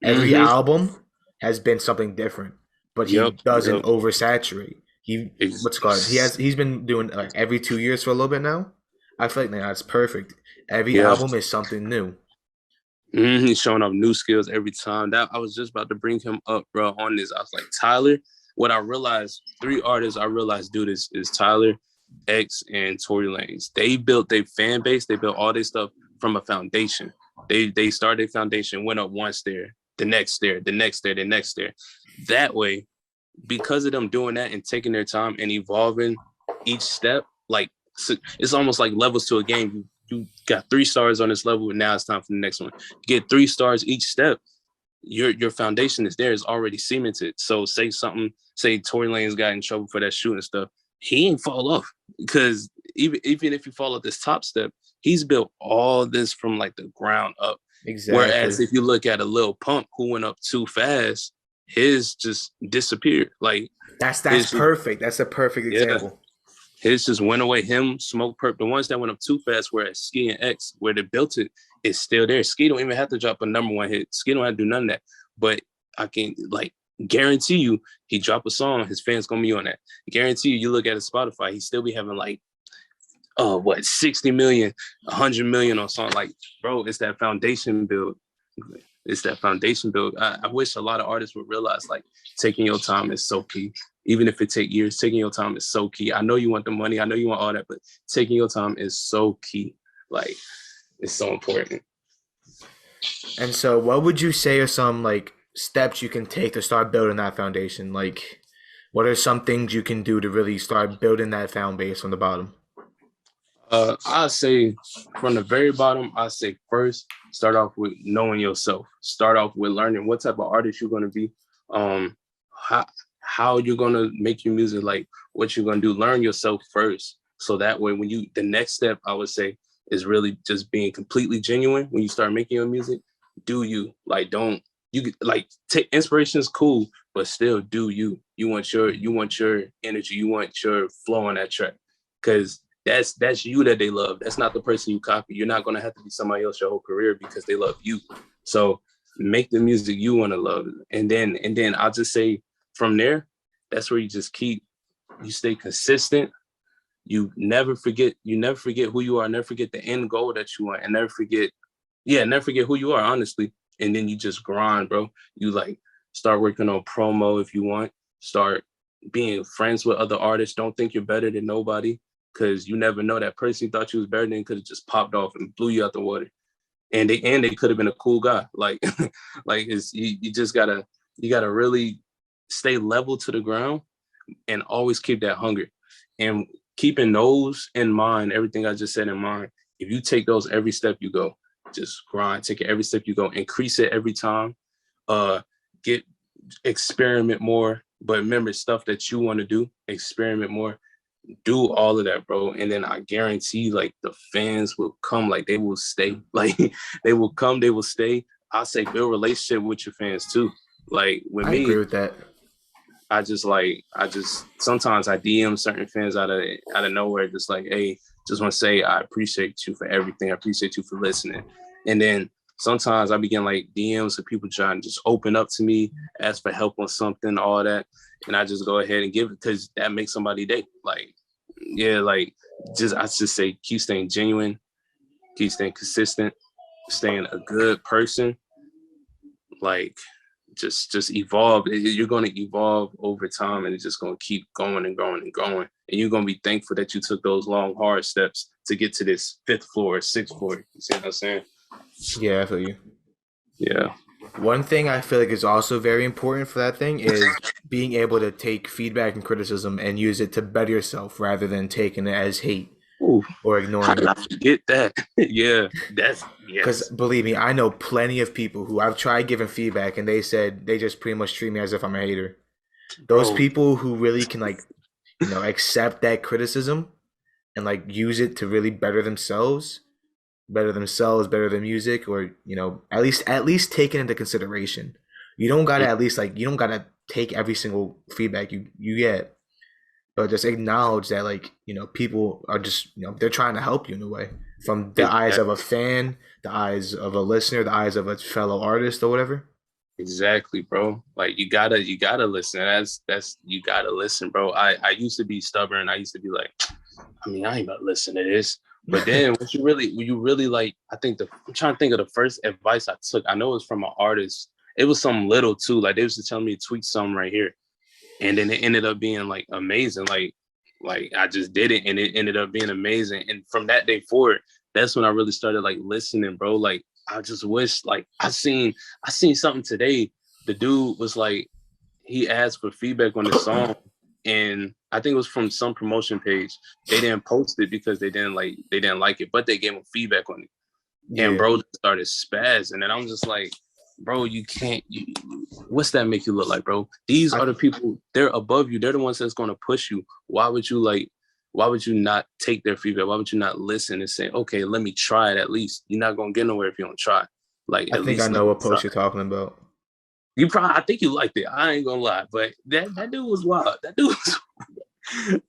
Every Mm-hmm. album has been something different, but he Yep. doesn't Yep. oversaturate. What's it called? He's been doing like every 2 years for a little bit now. I feel like man, that's perfect. Every Yeah. album is something new. He's showing off new skills every time. That I was just about to bring him up, bro, on this. I was like, Tyler, what I realized, three artists I realized do this is Tyler, X, and Tory Lanez. They built their fan base, they built all their stuff from a foundation. They started a foundation, went up one stair, the next stair, the next stair, the next stair. That way, because of them doing that and taking their time and evolving each step, like it's almost like levels to a game. You got 3 stars on this level, and now it's time for the next one. You get 3 stars each step. Your foundation is there, is already cemented. So say Tory Lane's got in trouble for that shooting stuff, he ain't fall off because even if you fall off this top step, he's built all this from like the ground up. Whereas Exactly. if you look at a Lil Pump who went up too fast, his just disappeared. Like That's His just, perfect. That's a perfect yeah, example. his just went away. Him, Smoke Perp, the ones that went up too fast were at Ski and X, where they built it, is still there. Ski don't even have to drop a number one hit. Ski don't have to do none of that. But I can like guarantee you, he drop a song, his fans gonna be on that. Guarantee you, you look at his Spotify, he still be having like what 60 million, 100 million on song. Like, bro, it's that foundation build. It's that foundation build. I wish a lot of artists would realize like taking your time is so key. Even if it take years, taking your time is so key. I know you want the money, I know you want all that, but taking your time is so key. Like, it's so important. And so, what would you say are some like steps you can take to start building that foundation? Like, what are some things you can do to really start building that found base from the bottom? I say from the very bottom, I say first start off with knowing yourself. Start off with learning what type of artist you're gonna be, um, how you're gonna make your music, like what you're gonna do. Learn yourself first, so that way when you the next step I would say is really just being completely genuine. When you start making your music, do you like don't you like take inspiration is cool, but still do you. You want your energy, you want your flow on that track, because that's you that they love. That's not the person you copy. You're not gonna have to be somebody else your whole career because they love you. So make the music you want to love, and then I'll just say from there, that's where you just keep you stay consistent. You never forget who you are. Never forget the end goal that you want, and never forget who you are. Honestly, and then you just grind, bro. You like start working on promo if you want. Start being friends with other artists. Don't think you're better than nobody, because you never know, that person you thought you was better than could have just popped off and blew you out the water. And they could have been a cool guy. Like like it's you just gotta really stay level to the ground and always keep that hunger. And keeping those in mind, everything I just said in mind, if you take those every step you go, just grind, take it every step you go, increase it every time, uh get experiment more. But remember, stuff that you want to do, experiment more, do all of that, bro. And then I guarantee like the fans will come, like they will stay. Like they will come, they will stay. I say build a relationship with your fans too. Like with I agree me, with that. I just sometimes I DM certain fans out of nowhere, just like, hey, just want to say I appreciate you for everything. I appreciate you for listening. And then sometimes I begin like DMs of people trying to just open up to me, ask for help on something, all that. And I just go ahead and give it, because that makes somebody day. Like, yeah, like I just say keep staying genuine, keep staying consistent, staying a good person. Like just evolve. You're going to evolve over time, and it's just going to keep going and growing and growing. And you're going to be thankful that you took those long, hard steps to get to this fifth floor, sixth floor. You see what I'm saying? Yeah, I feel you. Yeah. One thing I feel like is also very important for that thing is being able to take feedback and criticism and use it to better yourself rather than taking it as hate Ooh, or how ignoring did it. I forget that? Yeah, that's Because yes. believe me, I know plenty of people who I've tried giving feedback and they said they just pretty much treat me as if I'm a hater. Those Bro, people who really can like, accept that criticism and like use it to really better their music, or at least take it into consideration. You don't gotta take every single feedback you get, but just acknowledge that people are just they're trying to help you in a way from the eyes of a exactly. fan, the eyes of a listener, the eyes of a fellow artist or whatever. Exactly, bro. Like you gotta listen. That's you gotta listen, bro. I used to be stubborn. I used to be like, I mean, I ain't about to listen to this. But then when you really like, I'm trying to think of the first advice I took. I know it was from an artist. It was some little too. Like they was just telling me to tweet something right here. And then it ended up being like amazing. Like I just did it and it ended up being amazing. And from that day forward, that's when I really started like listening, bro. Like I just wish like I seen something today. The dude was like, he asked for feedback on the song, and I think it was from some promotion page. They didn't post it because they didn't like it, but they gave him feedback on it. And Yeah, bro started spazzing, and I'm just like, bro, you can't. What's that make you look like, bro? These I are the people. They're above you. They're the ones that's going to push you. Why would you like? Why would you not take their feedback? Why would you not listen and say, okay, let me try it at least? You're not gonna get nowhere if you don't try. Like I at think I least let know me what try. post you're talking about. You probably, I think you liked it. I ain't gonna lie, but that dude was wild. That dude was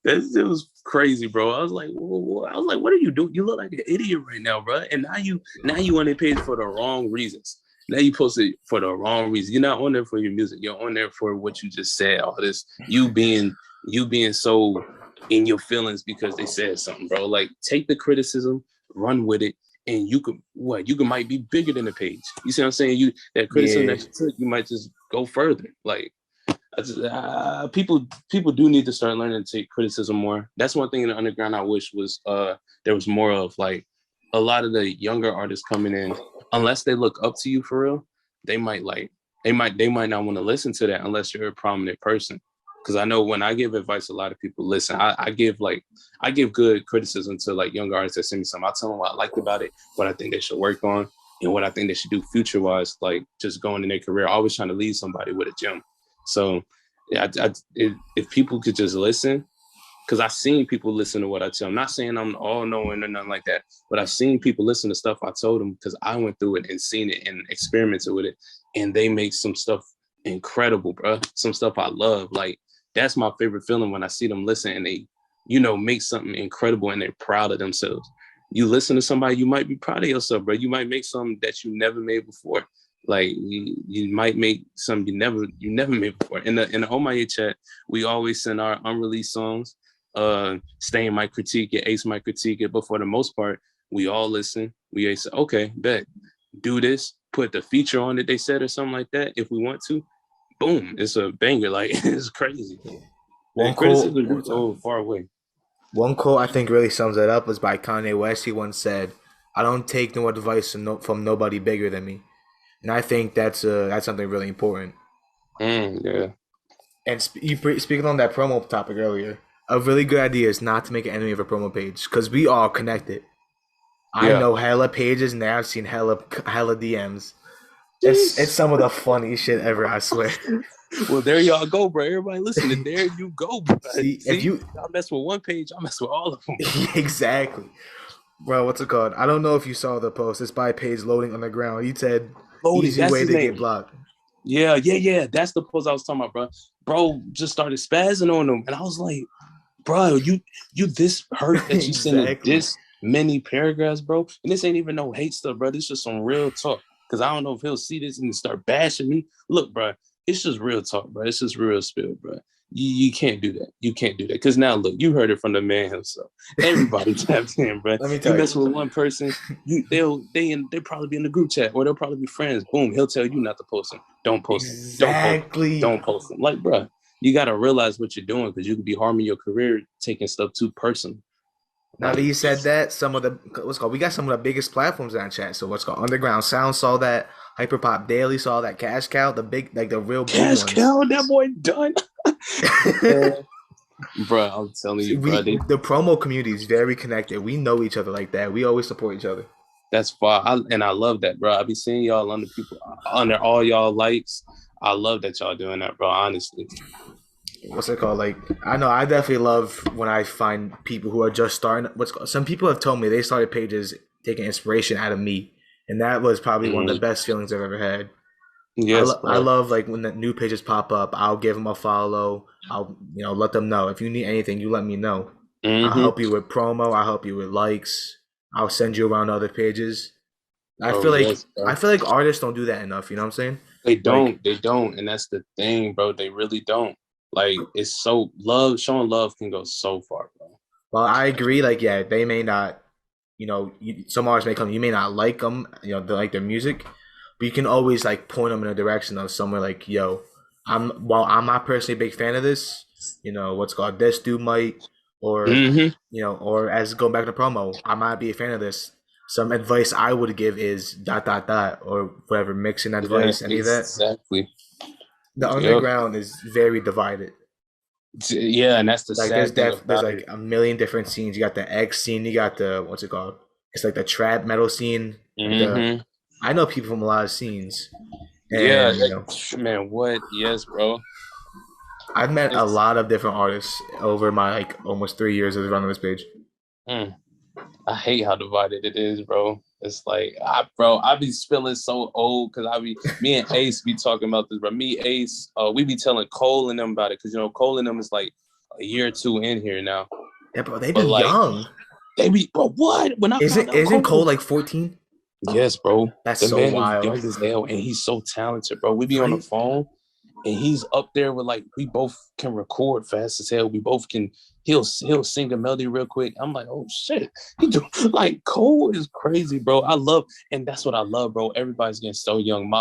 it was crazy, bro. I was like, what are you doing? You look like an idiot right now, bro. And now you on their page for the wrong reasons. Now you post it for the wrong reason. You're not on there for your music. You're on there for what you just said. All this you being so in your feelings because they said something, bro. Like take the criticism, run with it, and you can might be bigger than the page. You see what I'm saying? You that criticism Yeah, that you took, you might just go further. Like people do need to start learning to take criticism more. That's one thing in the underground I wish was there was more of. Like a lot of the younger artists coming in, unless they look up to you for real, they might like they might not want to listen to that unless you're a prominent person. Because I know when I give advice, a lot of people listen. I give good criticism to like younger artists that send me something. I tell them what I liked about it, what I think they should work on, and what I think they should do future wise, like just going in their career. Always trying to lead somebody with a gem. So yeah, if people could just listen, because I've seen people listen to what I tell them. I'm not saying I'm all knowing or nothing like that, but I've seen people listen to stuff I told them because I went through it and seen it and experimented with it, and they make some stuff incredible, bro. Some stuff I love. Like that's my favorite feeling when I see them listen and they, make something incredible and they're proud of themselves. You listen to somebody, you might be proud of yourself, bro. You might make something that you never made before. Like you might make some you never made before. In the Oh My chat, we always send our unreleased songs. Stain might critique it, Ace might critique it, but for the most part, we all listen. We say, okay, bet, do this, put the feature on that they said or something like that. If we want to, boom, it's a banger. Like it's crazy. one And quote, criticism do go far away. one quote I think really sums it up was by Kanye West. He once said, "I don't take no advice from nobody bigger than me," and I think that's something really important. Yeah. And speaking on that promo topic earlier, a really good idea is not to make an enemy of a promo page because we all connected. I Yeah. know hella pages and I've seen hella DMs. It's Jeez. some of the funniest shit ever. I swear. Well, there y'all go, bro. Everybody listening. There you go, bro. See if See, you I mess with one page, I mess with all of them. exactly, bro. What's it called? I don't know if you saw the post. It's by page loading on the ground. He said, Loaded, "Easy that's way his to get name. blocked." Yeah. That's the post I was talking about, bro. Bro just started spazzing on them, and I was like, bro, you this hurt that you sending Exactly. this many paragraphs, bro. And this ain't even no hate stuff, bro. This just some real talk. Cause I don't know if he'll see this and start bashing me. Look, bro, it's just real talk, bro. It's just real spill, bro. You can't do that. You can't do that. Cause now look, you heard it from the man himself. Everybody tapped in, bro. Let me You tell you. mess with one person, they probably be in the group chat or they'll probably be friends. Boom, he'll tell you not to post them. Don't post them. Don't post them. Exactly. Don't post them. Like, bro, you got to realize what you're doing because you could be harming your career taking stuff too personal. Now that Like, you said that, some of the what's called we got some of the biggest platforms in that chat. So what's called Underground Sound saw that, Hyperpop Daily saw that, Cash Cow, the big like the real big cash ones. cow, that boy done. Bro, I'm telling you, bro, The promo community is very connected. We know each other like that. We always support each other. that's far. And I love that, bro. I be seeing y'all under people, under all y'all likes. I love that y'all doing that, bro, honestly. What's it called? Like I know I definitely love when I find people who are just starting. What's called, some people have told me they started pages taking inspiration out of me, and that was probably one of the Mm, best feelings I've ever had. yes, I bro. love like when the new pages pop up. I'll give them a follow. I'll let them know if you need anything. You let me know. I'll Mm-hmm. help you with promo. I'll help you with likes. I'll send you around other pages. Oh, yes, I bro. feel like artists don't do that enough. You know what I'm saying? They Like, don't. They don't. And that's the thing, bro. They really don't. Like, it's so showing love can go so far, bro. well, I agree. Like, yeah, they may not. Some artists may come. You may not like them. They like their music, but you can always like point them in a direction of somewhere like, yo, I'm not personally a big fan of this. What's called this dude might, or Mm-hmm. or as going back to promo, I might be a fan of this. Some advice I would give is dot dot dot or whatever, mixing Yeah, advice, any of that. exactly. The Yep. underground is very divided. Yeah, and that's the Like sad thing there's about like it. a million different scenes. You got the X scene, you got the what's it called? It's like the trap metal scene. Mm-hmm. I know people from a lot of scenes, Yeah, and man, what? Yes, bro. I've met a It's lot of different artists over my like almost 3 years of running this page. mm, I hate how divided it is, bro. It's like, bro, I be feeling so old because me and Ace be talking about this, bro. Me, Ace, we be telling Cole and them about it because Cole and them is like a year or two in here now. Yeah, bro, they be But like, young. they be, bro, what? When I found out Isn't Cole Cole, like 14? yes, bro, That's the so man is young wild, as hell and he's so talented, bro. We be on the right? phone and he's up there with like we both can record fast as hell. We both can. He'll sing a melody real quick. I'm like, oh shit, he do like Cole is crazy, bro. And that's what I love, bro. Everybody's getting so young.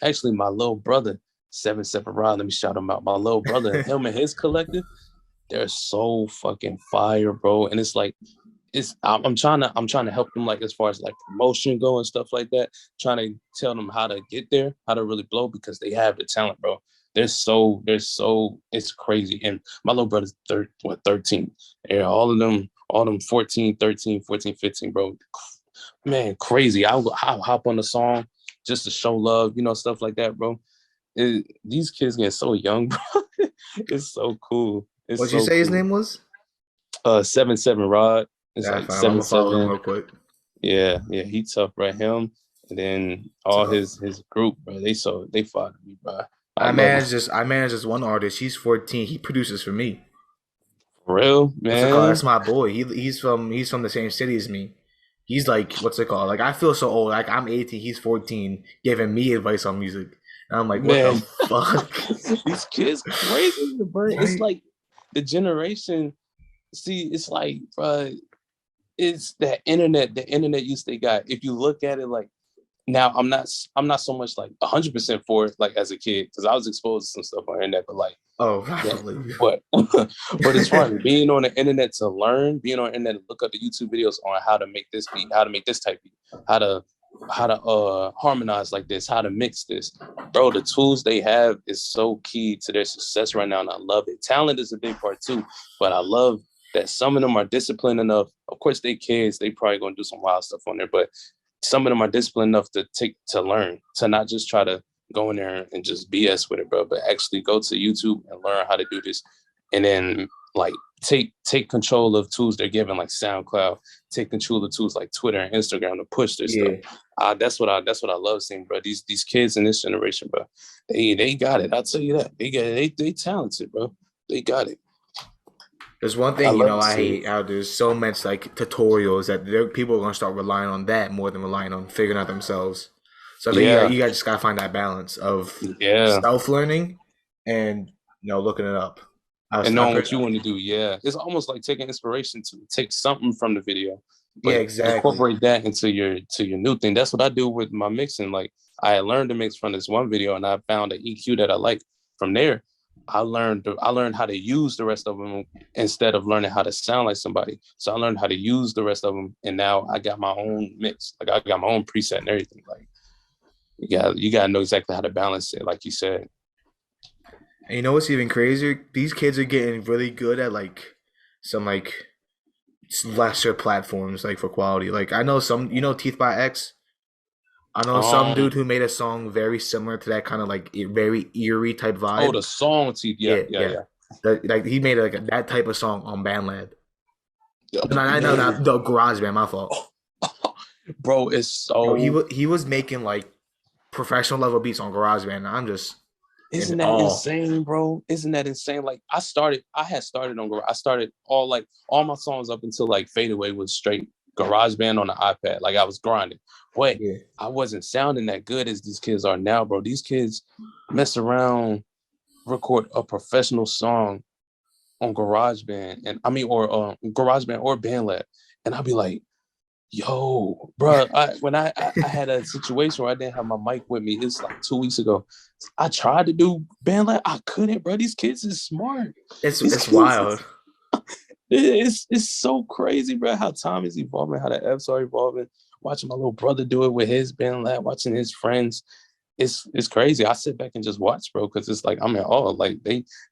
Actually, my little brother, 7 Rod. Let me shout him out. My little brother, him and his collective, they're so fucking fire, bro. And it's like I'm trying to help them like as far as like promotion go and stuff like that. Trying to tell them how to get there, how to really blow because they have the talent, bro. They're so it's crazy. And my little brother's 13. Yeah, all them 14, 13, 14, 15, bro. Man, crazy. I'll hop on the song just to show love, stuff like that, bro. These kids get so young, bro. It's so cool. It's What'd you so say his cool. name was? 7 Rod. It's Yeah, like fam. I'm seven gonna follow him seven. real quick. Yeah, yeah, he tough, bro. Him and then all So his group, bro. They fought me, bro. I love them. I manage this one artist. He's 14. He produces for me. For real, What's it called? man. That's my boy. He's from the same city as me. He's like, what's it called? Like I feel so old. Like I'm 18, he's 14, giving me advice on music. And I'm like, what the Man, fuck? these kids crazy, bro. It's Right? like the generation. See, it's like, bro, it's that internet. The internet use they got. If you look at it, like now, I'm not so much like 100% for it, like as a kid, because I was exposed to some stuff on the internet, but like. Oh, I Yeah, believe you. but but it's funny being on the internet to learn, being on the internet to look up the YouTube videos on how to make this beat, how to make this type beat, how to harmonize like this, how to mix this. Bro, the tools they have is so key to their success right now, and I love it. Talent is a big part too, but I love that some of them are disciplined enough. Of course, they kids, they probably gonna do some wild stuff on there, but some of them are disciplined enough to learn, to not just try to go in there and just BS with it, bro, but actually go to YouTube and learn how to do this. And then like take control of tools they're given, like SoundCloud, take control of tools like Twitter and Instagram to push their stuff. Yeah. That's what I love seeing, bro. These kids in this generation, bro, they got it. I'll tell you that. They got it. They talented, bro. They got it. There's one I thing, love to I see hate how there's so much like tutorials that people are gonna start relying on that more than relying on figuring out themselves. So I it. think Yeah. you guys just gotta find that balance of Yeah. self learning and looking it up. And I knowing per- what you want to do. Yeah. It's almost like taking inspiration to take something from the video, yeah, but exactly. incorporate that into your new thing. That's what I do with my mixing. Like I learned to mix from this one video and I found an EQ that I like. From there, I learned how to use the rest of them instead of learning how to sound like somebody. So I learned how to use the rest of them, and now I got my own mix. Like I got my own preset and everything. Like you gotta know exactly how to balance it, like you said. And you know what's even crazier? These kids are getting really good at like some like lesser platforms like for quality. Like I know some, Teeth by X. I know some Um, dude who made a song very similar to that kind of like very eerie type oh, vibe. the song teeth. Yeah, Yeah, yeah, yeah. yeah. Like he made like that type of song on BandLab. Yeah, No, no, no, man. the GarageBand. My fault. Bro, it's Bro, so he was making like professional level beats on GarageBand. And I'm just in isn't that awe. insane, bro? Isn't that insane? Like I had started on I started all my songs up until like Fade Away was straight GarageBand on the iPad. Like I was grinding. But Yeah, I wasn't sounding that good as these kids are now, bro. These kids mess around, record a professional song on GarageBand and I mean or GarageBand or BandLab. And I'll be like, yo, bro, when I had a situation where I didn't have my mic with me, it's like 2 weeks ago. I tried to do band lab, I couldn't, bro. These kids is smart. These it's kids, wild. it's so crazy, bro. How time is evolving, how the apps are evolving. Watching my little brother do it with his band lab, watching his friends, it's crazy. I sit back and just watch, bro, because it's like I'm in awe. Like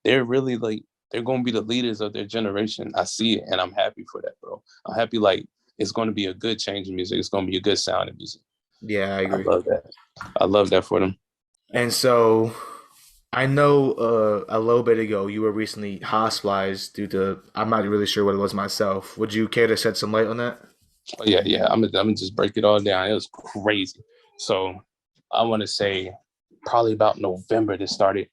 they're really like they're gonna be the leaders of their generation. I see it, and I'm happy for that, bro. I'm happy like it's going to be a good change in music. It's going to be a good sound in music. Yeah, I I agree. love that. I love that for them. And so I know a little bit ago you were recently hospitalized due to I'm not really sure what it was myself. Would you care to shed some light on that? Oh yeah, yeah. I'm gonna just break it all down. It was crazy. So I want to say probably about November this started,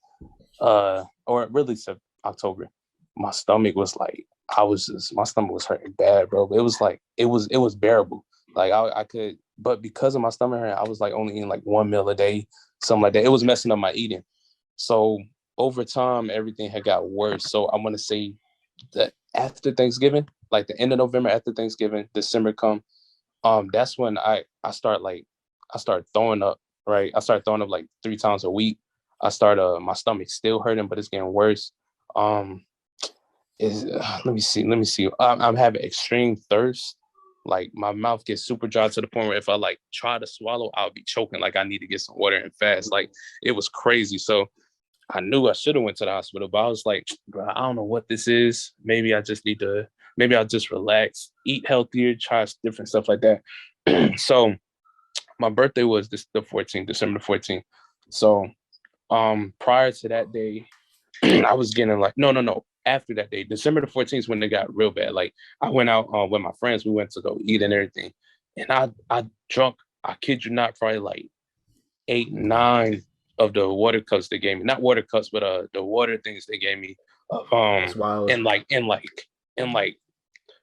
or really October. My stomach was like, my stomach was hurting bad, bro. But it was like it was bearable. Like I could, but because of my stomach hurting, I was like only eating like one meal a day, something like that. It was messing up my eating. So over time, everything had got worse. So I want to say that after Thanksgiving, like the end of November after Thanksgiving, December come, that's when I start throwing up, right? I started throwing up like 3 times a week. I start my stomach still hurting, but it's getting worse. Um, is let me see. I'm having extreme thirst. Like my mouth gets super dry to the point where if I like try to swallow, I'll be choking. Like I need to get some water and fast. Like it was crazy. So I knew I should have went to the hospital, but I was like, bro, I don't know what this is. Maybe I just need to, maybe I'll just relax, eat healthier, try different stuff like that. So my birthday was the 14th, December the 14th. So prior to that day, I was getting like, no. After that day, December the 14th is when it got real bad. Like I went out with my friends, we went to go eat and everything. And I drunk, I kid you not, probably like 8, 9 of the water cups they gave me. Not water cups, but the water things they gave me. That's wild. In like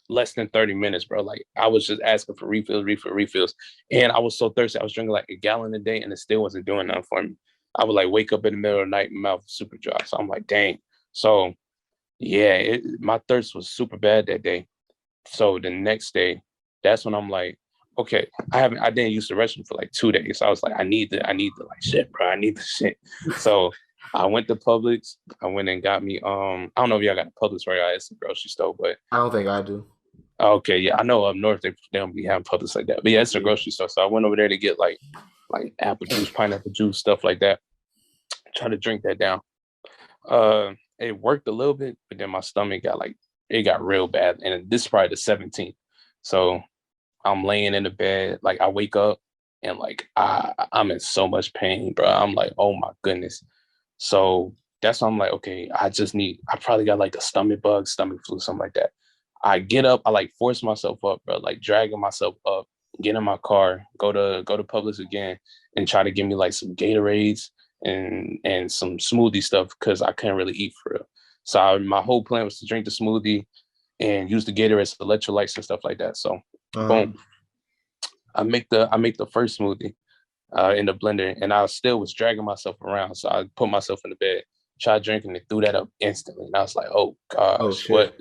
less than 30 minutes, bro. Like I was just asking for refills. And I was so thirsty. I was drinking like a gallon a day and it still wasn't doing nothing for me. I would like wake up in the middle of the night, mouth super dry. So I'm like, dang. So yeah, my thirst was super bad that day. So the next day, that's when I'm like, okay, I didn't use the restroom for like 2 days. So I was like, I need the like shit, bro. I need the shit. So I went to Publix. I went and got me I don't know if y'all got a Publix where y'all, it's a grocery store, but I don't think I do. okay, yeah, I know up north they don't be having Publix like that. But yeah, it's a grocery store. So I went over there to get like apple juice, pineapple juice, stuff like that. Try to drink that down. It worked a little bit, but then my stomach got like it got real bad. And this is probably the 17th. So I'm laying in the bed, like I wake up and like I'm in so much pain, bro. I'm like, oh my goodness. So that's why I'm like, okay, I probably got like a stomach bug, stomach flu, something like that. I get up, I like force myself up, bro, like dragging myself up, get in my car, go to Publix again, and try to give me like some Gatorades and some smoothie stuff because I couldn't really eat for real. So my whole plan was to drink the smoothie and use the Gatorade as electrolytes and stuff like that. So Uh-huh. boom, I make the first smoothie in the blender, and I still was dragging myself around. So I put myself in the bed, tried drinking, and threw that up instantly. And I was like, oh Oh gosh, shit. what?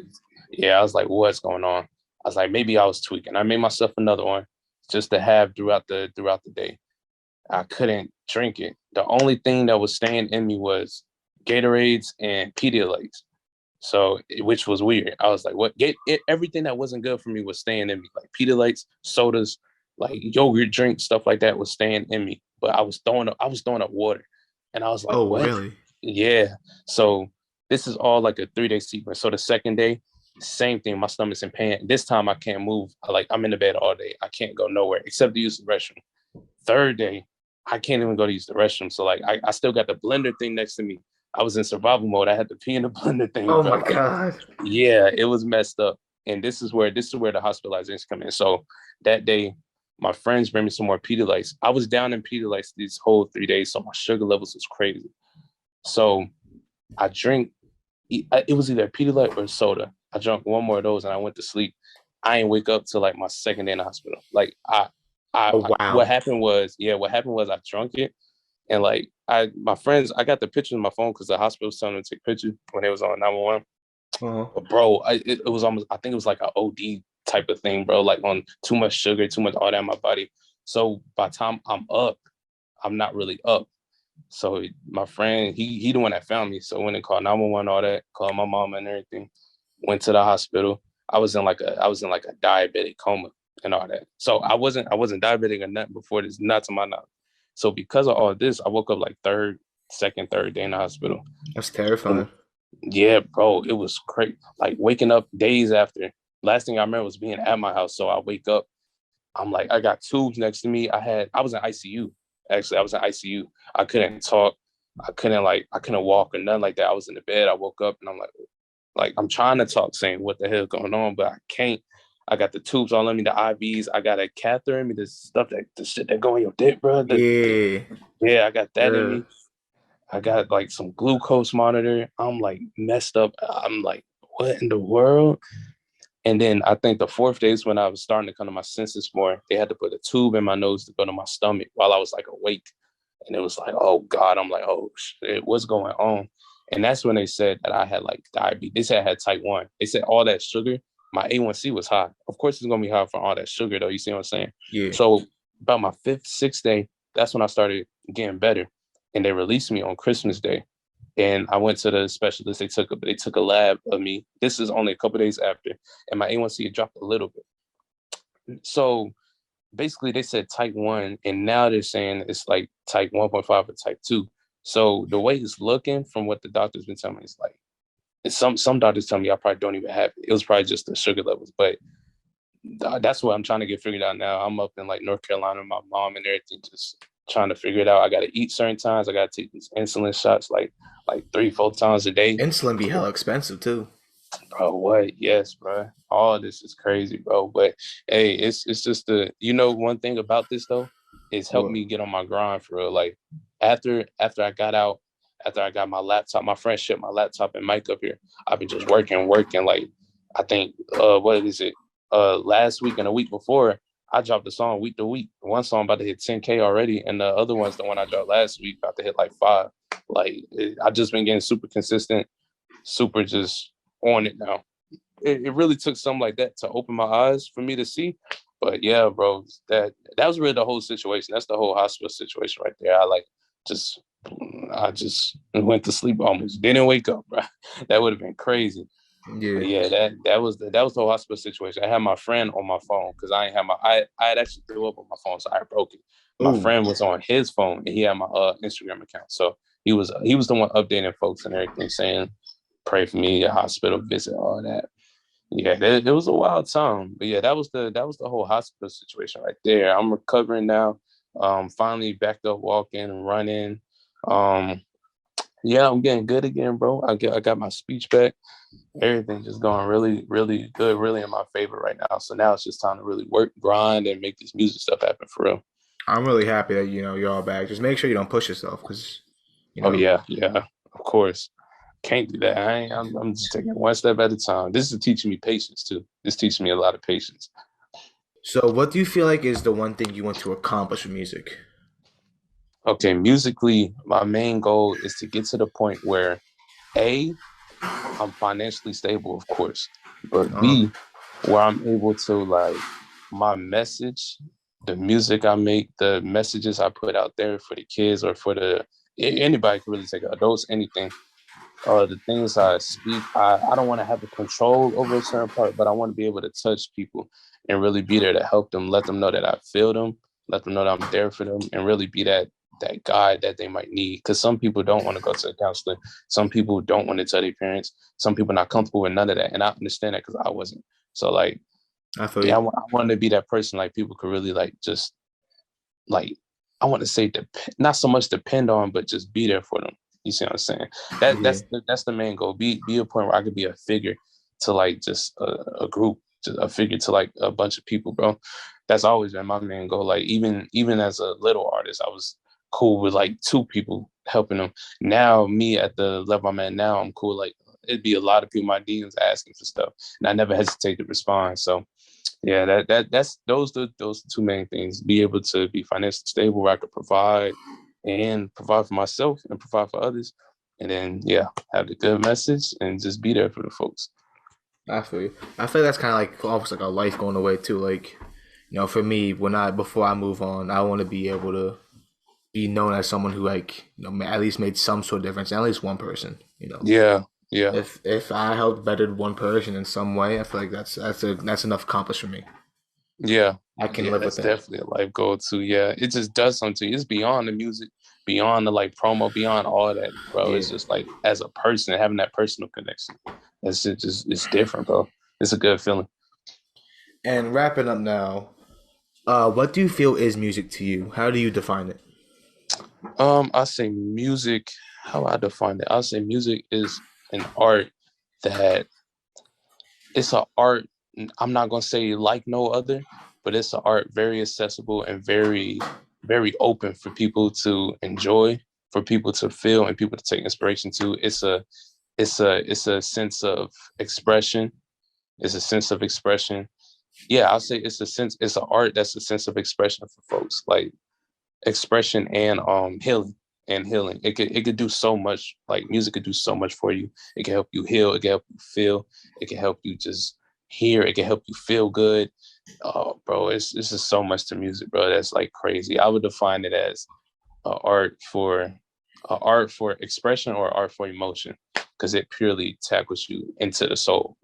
Yeah, I was like, what's going on? I was like, maybe I was tweaking. I made myself another one just to have throughout the day. I couldn't drink it. The only thing that was staying in me was Gatorades and Pedialytes. So, which was weird. I was like, what? Everything that wasn't good for me was staying in me, like Pedialytes, sodas, like yogurt drink, stuff like that was staying in me. But I was throwing up water, and I was like, Oh what? really? Yeah. So this is all like a 3 day sequence. So the second day, same thing. My stomach's in pain. This time I can't move. I'm in the bed all day. I can't go nowhere except to use the restroom. Third day, I can't even go to use the restroom. So like I still got the blender thing next to me. I was in survival mode. I had to pee in the blender thing, Oh bro. my Like, God. yeah, it was messed up. And this is where the hospitalizations come in. So that day, my friends bring me some more Pedialytes. I was down in Pedialytes these whole 3 days, so my sugar levels was crazy. So I drink. It was either Pedialyte or soda. I drank one more of those and I went to sleep. I ain't wake up till like my second day in the hospital. Like Oh what wow. happened was, yeah, what happened was I drunk it and like my friends, I got the pictures on my phone because the hospital was telling me to take pictures when it was on 911. Uh-huh. But bro, it was almost, I think it was like an OD type of thing, bro. Like on too much sugar, too much all that in my body. So by the time I'm up, I'm not really up. So my friend, he the one that found me. So when they called 911, all that, called my mom and everything, went to the hospital. I was in like a diabetic coma and all that. So I wasn't diabetic or nothing before this, not to my knowledge. So because of all this, I woke up like third day in the hospital. That's And terrifying. yeah, bro, it was crazy. Like waking up days after. Last thing I remember was being at my house. So I wake up, I'm like, I got tubes next to me. I was in ICU. Actually, I was in ICU. I couldn't talk. I couldn't walk or nothing like that. I was in the bed. I woke up and I'm like I'm trying to talk, saying what the hell is going on, but I can't. I got the tubes all in me, the IVs. I got a catheter in me, the stuff that the shit that go in your dick, bro. Yeah. Yeah, I got that in Yeah. me. I got like some glucose monitor. I'm like messed up. I'm like, what in the world? And then I think the fourth day is when I was starting to come to my senses more. They had to put a tube in my nose to go to my stomach while I was like awake. And it was like, oh God, I'm like, oh shit, what's going on? And that's when they said that I had like diabetes. They said I had type 1. They said all that sugar, my A1C was high. Of course, it's gonna be high for all that sugar, though. You see what I'm saying? Yeah. So about my fifth, sixth day, that's when I started getting better. And they released me on Christmas Day. And I went to the specialist. They took a lab of me. This is only a couple days after, and my A1C had dropped a little bit. So basically they said type 1, and now they're saying it's like type 1.5 or type 2. So the way it's looking from what the doctor's been telling me is like, some doctors tell me I probably don't even have it. It was probably just the sugar levels, but that's what I'm trying to get figured out now. I'm up in like North Carolina with my mom and everything, just trying to figure it out. I got to eat certain times. I got to take these insulin shots like 3, 4 times a day. Insulin be hella expensive too. Bro, what? Yes, bro. All this is crazy, bro. But hey, it's just one thing about this though, it's helped What? me get on my grind for real. Like after I got out, after I got my laptop, my friend shipped my laptop and mic up here. I've been just working. Like I think what is it? Last week and a week before, I dropped a song week to week. One song about to hit 10K already, and the other one's the one I dropped last week about to hit like 5. I just been getting super consistent, super just on it now. It really took something like that to open my eyes for me to see. But yeah, bro, that was really the whole situation. That's the whole hospital situation right there. Just I just went to sleep almost. Didn't wake up, bro. That would have been crazy. Yeah. But yeah, that was the whole hospital situation. I had my friend on my phone because I ain't had I had actually threw up on my phone, so I broke it. My Ooh. friend was on his phone and he had my Instagram account. So he was the one updating folks and everything, saying pray for me, a hospital visit, all that. Yeah, it was a wild time, but yeah, that was the whole hospital situation right there. I'm recovering now. Finally backed up walking and running. Um, yeah, I'm getting good again, bro. I got my speech back. Everything just going really, really good, really in my favor right now. So now it's just time to really work, grind, and make this music stuff happen for real. I'm really happy that you're all back. Just make sure you don't push yourself, because you Oh know. yeah, yeah, of course. Can't do that. I'm just taking one step at a time. This is teaching me patience too. This teaching me a lot of patience. So, what do you feel like is the one thing you want to accomplish with music? Okay, musically, my main goal is to get to the point where A, I'm financially stable, of course, but Uh, B, where I'm able to like my message, the music I make, the messages I put out there for the kids or for anybody can really take it, adults, anything. The things I speak, I don't want to have a control over a certain part, but I want to be able to touch people and really be there to help them, let them know that I feel them, let them know that I'm there for them, and really be that guide that they might need. Because some people don't want to go to a counselor, some people don't want to tell their parents, some people not comfortable with none of that, and I understand that because I wasn't. So like, I feel yeah, you. I wanted to be that person like people could really like just like I want to say not so much depend on, but just be there for them. You see what I'm saying? That Yeah. that's the main goal. Be a point where I could be a figure to like just a group, just a figure to like a bunch of people, bro. That's always been my main goal. Like even as a little artist, I was cool with like 2 people helping them. Now me at the level I'm at now, I'm cool. Like it'd be a lot of people my DMs asking for stuff, and I never hesitate to respond. So yeah, that's those 2 main things. Be able to be financially stable where I could provide for myself and provide for others. And then yeah, have the good message and just be there for the folks. I feel you. I feel that's kind of like almost like a life going away too. Like, for me, before I move on, I want to be able to be known as someone who, like, at least made some sort of difference, at least one person. Yeah, yeah. If I helped bettered one person in some way, I feel like that's enough accomplished for me. Yeah, I can yeah, live with that's that. definitely a life goal too. Yeah, it just does something to you. It's beyond the music, beyond the like promo, beyond all that, bro. Yeah. It's just like as a person, having that personal connection. It's different, bro. It's a good feeling. And wrapping up now, what do you feel is music to you? How do you define it? I say music. How I define it? I say music is an art that it's an art I'm not gonna say like no other, but it's an art very accessible and very, very open for people to enjoy, for people to feel, and people to take inspiration to. It's a sense of expression. It's a sense of expression. Yeah, I'll say it's an art that's a sense of expression for folks. Like expression and healing. It could do so much. Like music could do so much for you. It can help you heal. It can help you feel. It can help you just hear. It can help you feel good. Oh, bro, it's just so much to music, bro. That's like crazy. I would define it as a art for art for expression or art for emotion, because it purely tackles you into the soul.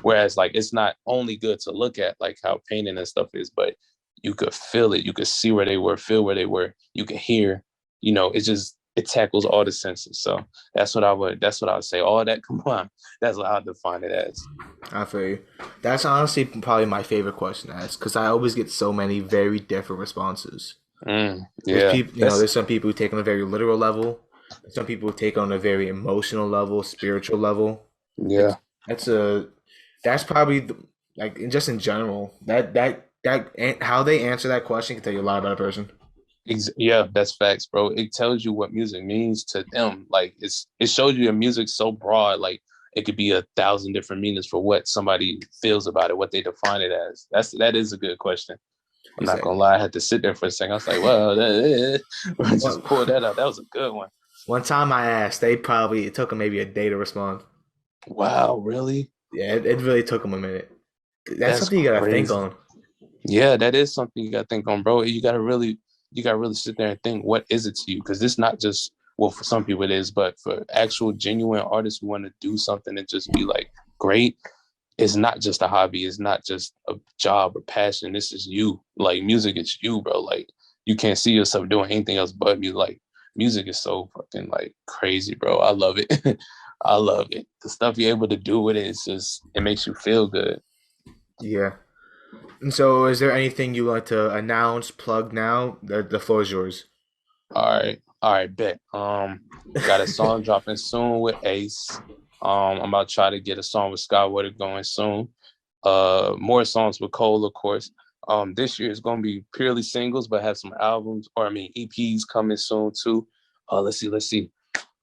Whereas like it's not only good to look at, like how painting and stuff is, but you could feel it, you could see where they were, feel where they were, you can hear. It tackles all the senses. So that's what I would say. All that combined, that's what I define it as. I feel you. That's honestly probably my favorite question to ask because I always get so many very different responses. There's Yeah, people, there's some people who take on a very literal level. Some people who take on a very emotional level, spiritual level. It's yeah. that's a that's probably like just in general how they answer that question can tell you a lot about a person. Yeah, that's facts, bro. It tells you what music means to them. Like it shows you your music so broad. Like it could be 1,000 different meanings for what somebody feels about it, what they define it as. That is a good question. I'm not gonna Exactly. lie. I had to sit there for a second. I was like, well, One, just pull that out. That was a good one. one time I asked, it took them maybe a day to respond. Wow, really? Yeah, it really took them a minute. That's That's something you gotta think crazy. on. Yeah, that is something you gotta think on, bro. You gotta really sit there and think, what is it to you? Because it's not just, well, for some people it is, but for actual genuine artists who want to do something and just be like great, it's not just a hobby. It's not just a job or passion. This is you. Like music is you, bro. Like you can't see yourself doing anything else but music. Like music is so fucking like crazy, bro. I love it. I love it. The stuff you're able to do with it is just, it makes you feel good. Yeah. And so, is there anything you want to announce, plug now? The floor is yours. All right, bet. Got a song dropping soon with Ace. I'm about to try to get a song with Skywater going soon. More songs with Cole, of course. This year is gonna be purely singles, but have some albums, or I mean EPs coming soon too. Let's see.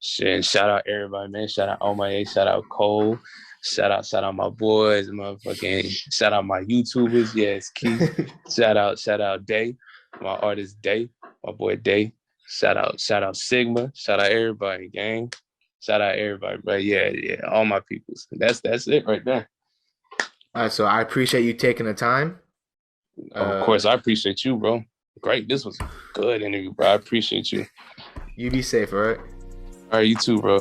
Shit, shout out everybody, man. Shout out Omaye, shout out Cole, shout out my boys, motherfucking shout out my YouTubers. Yes, Keith. Shout out Day, my artist Day, my boy Day. Shout out Sigma. Shout out everybody, gang. Shout out everybody, bro. Yeah, yeah, all my peoples. That's it right there. All right, so I appreciate you taking the time. Of Uh, course, I appreciate you, bro. Great. This was a good interview, bro. I appreciate you. you be safe, all right? All right, you too, bro.